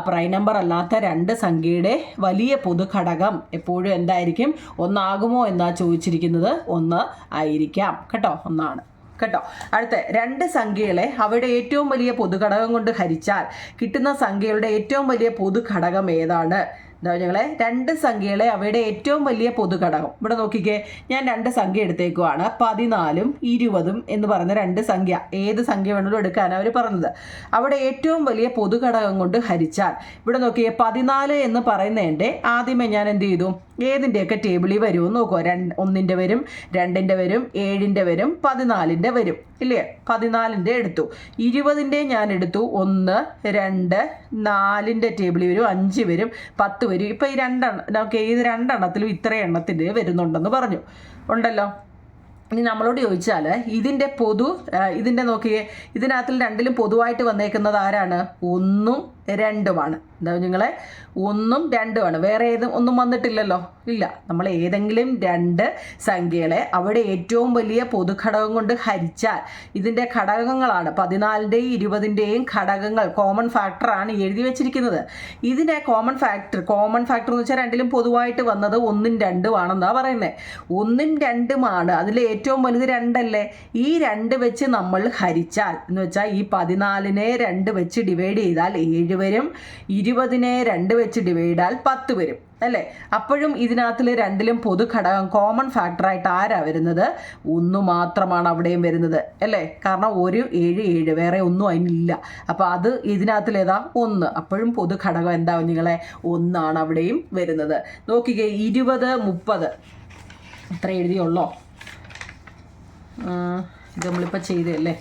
പ്രൈം നമ്പർ അല്ലാത്ത രണ്ട് സംഖ്യയുടെ വലിയ പൊതുഘടകം എപ്പോഴും എന്തായിരിക്കും? 1 ആകുമോ എന്നാ ചോദിച്ചിരിക്കുന്നത്. 1 ആയിരിക്കാം കേട്ടോ, 1 ആണ് കേട്ടോ. അടുത്ത രണ്ട് സംഖ്യകളെ അവയുടെ ഏറ്റവും വലിയ പൊതുഘടകം കൊണ്ട് ഹരിച്ചാൽ കിട്ടുന്ന സംഖ്യകളുടെ ഏറ്റവും വലിയ പൊതുഘടകം ഏതാണ്? എന്താ ഞങ്ങളെ രണ്ട് സംഖ്യകളെ അവയുടെ ഏറ്റവും വലിയ പൊതുഘടകം. ഇവിടെ നോക്കിക്കേ, ഞാൻ രണ്ട് സംഖ്യ എടുത്തേക്കുവാണ്. 14ഉം 20ഉം എന്ന് പറയുന്ന രണ്ട് സംഖ്യ. ഏത് സംഖ്യ വേണമെങ്കിലും എടുക്കാനാണ് അവർ പറഞ്ഞത്. അവിടെ ഏറ്റവും വലിയ പൊതുഘടകം കൊണ്ട് ഹരിച്ചാൽ ഇവിടെ നോക്കിയേ, 14 എന്ന് പറയുന്നതിൻ്റെ ആദ്യമേ ഞാൻ എന്ത് ചെയ്തു? ഏതിൻ്റെയൊക്കെ ടേബിളിൽ വരുമെന്ന് നോക്കുക. 1ൻ്റെ വരും, 2ൻ്റെ വരും, 7ൻ്റെ വരും, 14ൻ്റെ വരും ഇല്ലേ. 14ൻ്റെ എടുത്തു. 20ൻ്റെ ഞാൻ എടുത്തു. 1 2 4ൻ്റെ ടേബിളിൽ വരും, 5 വരും, 10 വരും. ഇപ്പം ഈ നമുക്ക് ഇത് രണ്ടെണ്ണത്തിലും ഇത്ര എണ്ണത്തിൻ്റെ വരുന്നുണ്ടെന്ന് പറഞ്ഞു ഉണ്ടല്ലോ. ഇനി നമ്മളോട് ചോദിച്ചാൽ ഇതിൻ്റെ നോക്കിയേ, ഇതിനകത്തിൽ രണ്ടിലും പൊതുവായിട്ട് വന്നേക്കുന്നത് ആരാണ്? 1ഉം 2ഉമാണ്. എന്താ നിങ്ങളെ 1ഉം 2ഉമാണ്. വേറെ ഒന്നും വന്നിട്ടില്ലല്ലോ. ഇല്ല. നമ്മൾ ഏതെങ്കിലും രണ്ട് സംഖ്യകളെ അവിടെ ഏറ്റവും വലിയ പൊതുഘടകം കൊണ്ട് ഹരിച്ചാൽ ഇതിൻ്റെ ഘടകങ്ങളാണ് 14ൻ്റെയും 20ൻ്റെയും ഘടകങ്ങൾ, കോമൺ ഫാക്ടറാണ് എഴുതി വെച്ചിരിക്കുന്നത്. ഇതിനെ കോമൺ ഫാക്ടർ എന്ന് വെച്ചാൽ രണ്ടിലും പൊതുവായിട്ട് വന്നത് 1ഉം 2ഉം ആണെന്നാണ് പറയുന്നത്. 1ഉം 2ഉമാണ്. അതിൽ ഏറ്റവും വലുത് 2 അല്ലേ. ഈ 2 വെച്ച് നമ്മൾ ഹരിച്ചാൽ എന്ന് വെച്ചാൽ ഈ 14നെ 2 വെച്ച് ഡിവൈഡ് ചെയ്താൽ 7 വരും. 20നെ 2 വെച്ച് ഡിവൈഡ് ചെയ്താൽ 10 വരും അല്ലേ. അപ്പോഴും ഇതിനകത്തിൽ രണ്ടിലും പൊതുഘടകം കോമൺ ഫാക്ടറായിട്ട് ആരാ വരുന്നത്? 1 മാത്രമാണ് അവിടെയും വരുന്നത് അല്ലേ. കാരണം 1 7 7 വേറെ ഒന്നും അതിനില്ല. അപ്പോൾ അത് ഇതിനകത്തിൽ ഏതാ? 1. അപ്പോഴും പൊതുഘടകം എന്താവും നിങ്ങളെ? 1 ആണ് അവിടെയും വരുന്നത്. നോക്കിക്കേ, 20 30 അത്ര എഴുതിയുള്ളോ? ഇത് നമ്മളിപ്പോൾ ചെയ്തല്ലേ.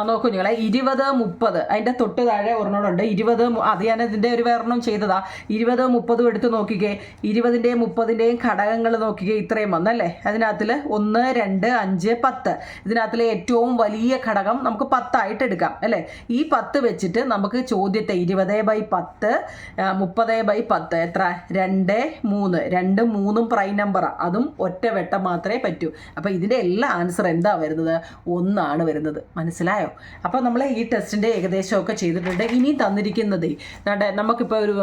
നോക്കൂ നിങ്ങളെ, 20 30 അതിൻ്റെ തൊട്ട് താഴെ ഒരെണ്ണമുണ്ട്. 20 അത് ഞാൻ ഇതിൻ്റെ ഒരു വേറെണ്ണം ചെയ്തതാ. 20 30 എടുത്ത് നോക്കിക്കേ. 20ൻ്റെയും 30ൻ്റെയും ഘടകങ്ങൾ നോക്കിക്കേ, ഇത്രയും വന്നല്ലേ. അതിനകത്തിൽ 1 2 5 10. ഇതിനകത്തിലെ ഏറ്റവും വലിയ ഘടകം നമുക്ക് 10 ആയിട്ട് എടുക്കാം അല്ലേ. ഈ 10 വെച്ചിട്ട് നമുക്ക് ചോദ്യത്തെ 20/10 30/10 എത്ര? 2 3. 2ഉം 3ഉം പ്രൈം നമ്പറാണ്. അതും ഒറ്റ വട്ടം മാത്രമേ പറ്റൂ. അപ്പോൾ ഇതിൻ്റെ എല്ലാ ആൻസർ എന്താ വരുന്നത്? 1 ആണ് വരുന്നത്. മനസ്സിലായോ? അപ്പോൾ നമ്മൾ ഈ ടെസ്റ്റിൻ്റെ ഏകദേശമൊക്കെ ചെയ്തിട്ടുണ്ട്. ഇനി തന്നിരിക്കുന്നത് നമുക്കിപ്പോൾ ഒരു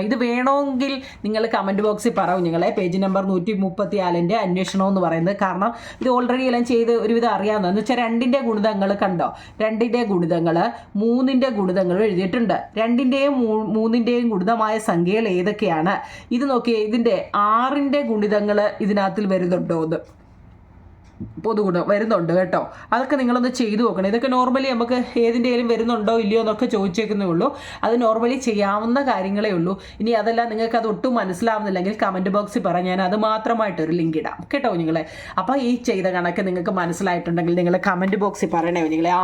ഇത് വേണമെങ്കിൽ നിങ്ങൾ കമൻറ്റ് ബോക്സിൽ പറയും നിങ്ങളെ. പേജ് നമ്പർ 134ൻ്റെ അന്വേഷണം എന്ന് പറയുന്നത്. കാരണം ഇത് ഓൾറെഡി എല്ലാം ചെയ്ത് ഒരുവിധം അറിയാവുന്നതെന്ന് വെച്ചാൽ 2ൻ്റെ ഗുണിതങ്ങൾ കണ്ടോ. 2ൻ്റെ ഗുണിതങ്ങൾ 3ൻ്റെ ഗുണിതങ്ങൾ എഴുതിയിട്ടുണ്ട്. 2ൻ്റെയും 3ൻ്റെയും ഗുണിതമായ സംഖ്യകൾ ഏതൊക്കെയാണ്? ഇത് നോക്കിയേ, ഇതിൻ്റെ 6ൻ്റെ ഗുണിതങ്ങൾ ഇതിനകത്തിൽ വരുന്നുണ്ടോ എന്ന് പൊതുഗുണം വരുന്നുണ്ട് കേട്ടോ. അതൊക്കെ നിങ്ങളൊന്ന് ചെയ്തു നോക്കണം. ഇതൊക്കെ നോർമലി നമുക്ക് ഏതിൻ്റെയും വരുന്നുണ്ടോ ഇല്ലയോ എന്നൊക്കെ ചോദിച്ചേക്കുന്നേ ഉള്ളൂ. അത് നോർമലി ചെയ്യാവുന്ന കാര്യങ്ങളേ ഉള്ളൂ. ഇനി അതെല്ലാം നിങ്ങൾക്ക് അത് ഒട്ടും മനസ്സിലാവുന്നില്ലെങ്കിൽ കമൻറ്റ് ബോക്സിൽ പറയാം, ഞാൻ അത് മാത്രമായിട്ടൊരു ലിങ്ക് ഇടാം കേട്ടോ നിങ്ങളെ. അപ്പോൾ ഈ ചെയ്ത കണക്ക് നിങ്ങൾക്ക് മനസ്സിലായിട്ടുണ്ടെങ്കിൽ നിങ്ങൾ കമൻറ്റ് ബോക്സിൽ പറയണേ നിങ്ങളെ.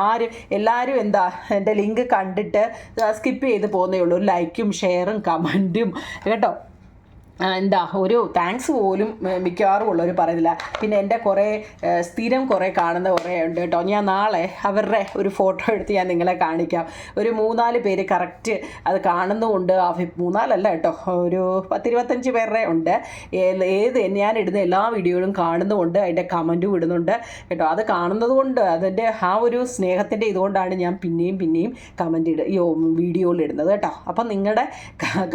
എല്ലാവരും എന്താ എൻ്റെ ലിങ്ക് കണ്ടിട്ട് സ്കിപ്പ് ചെയ്ത് പോകുന്നേ ഉള്ളൂ. ലൈക്കും ഷെയറും കമൻറ്റും കേട്ടോ. എന്താ ഒരു താങ്ക്സ് പോലും മിക്കവാറും ഉള്ളവർ പറയുന്നില്ല. പിന്നെ എൻ്റെ സ്ഥിരം കുറേ കാണുന്ന കുറേ ഉണ്ട് കേട്ടോ. ഞാൻ നാളെ അവരുടെ ഒരു ഫോട്ടോ എടുത്ത് ഞാൻ നിങ്ങളെ കാണിക്കാം. ഒരു 3-4 പേര് കറക്റ്റ് അത് കാണുന്നുമുണ്ട്. 3-4 അല്ല കേട്ടോ, ഒരു 10-25 പേരുടെ ഉണ്ട്. ഞാൻ ഇടുന്ന എല്ലാ വീഡിയോകളും കാണുന്നുമുണ്ട്, അതിൻ്റെ കമൻറ്റും ഇടുന്നുണ്ട് കേട്ടോ. അത് കാണുന്നത് കൊണ്ട് അതിൻ്റെ ആ ഒരു സ്നേഹത്തിൻ്റെ ഇതുകൊണ്ടാണ് ഞാൻ പിന്നെയും കമൻറ്റ് വീഡിയോയിൽ ഇടുന്നത് കേട്ടോ. അപ്പം നിങ്ങളുടെ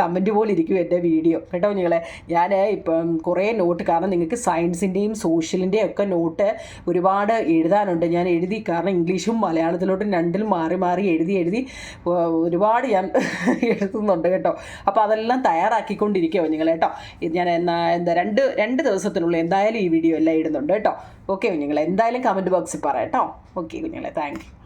കമൻറ്റ് പോലെ ഇരിക്കും എൻ്റെ വീഡിയോ കേട്ടോ നിങ്ങൾ. കുഞ്ഞുങ്ങളെ. ഞാൻ ഇപ്പം കുറേ നോട്ട്, കാരണം നിങ്ങൾക്ക് സയൻസിൻ്റെയും സോഷ്യലിൻ്റെയും ഒക്കെ നോട്ട് ഒരുപാട് എഴുതാനുണ്ട്. ഞാൻ എഴുതി, കാരണം ഇംഗ്ലീഷും മലയാളത്തിലോട്ടും രണ്ടിലും മാറി മാറി എഴുതി ഒരുപാട് ഞാൻ എഴുതുന്നുണ്ട് കേട്ടോ. അപ്പോൾ അതെല്ലാം തയ്യാറാക്കിക്കൊണ്ടിരിക്കുമോ നിങ്ങൾ കേട്ടോ. ഇത് ഞാൻ രണ്ട് ദിവസത്തിനുള്ളിൽ എന്തായാലും ഈ വീഡിയോ എല്ലാം ഇടുന്നുണ്ട് കേട്ടോ. ഓക്കെ കുഞ്ഞുങ്ങളെ, എന്തായാലും കമൻറ്റ് ബോക്സിൽ പറയാം കേട്ടോ. ഓക്കെ കുഞ്ഞുങ്ങളെ, താങ്ക് യു.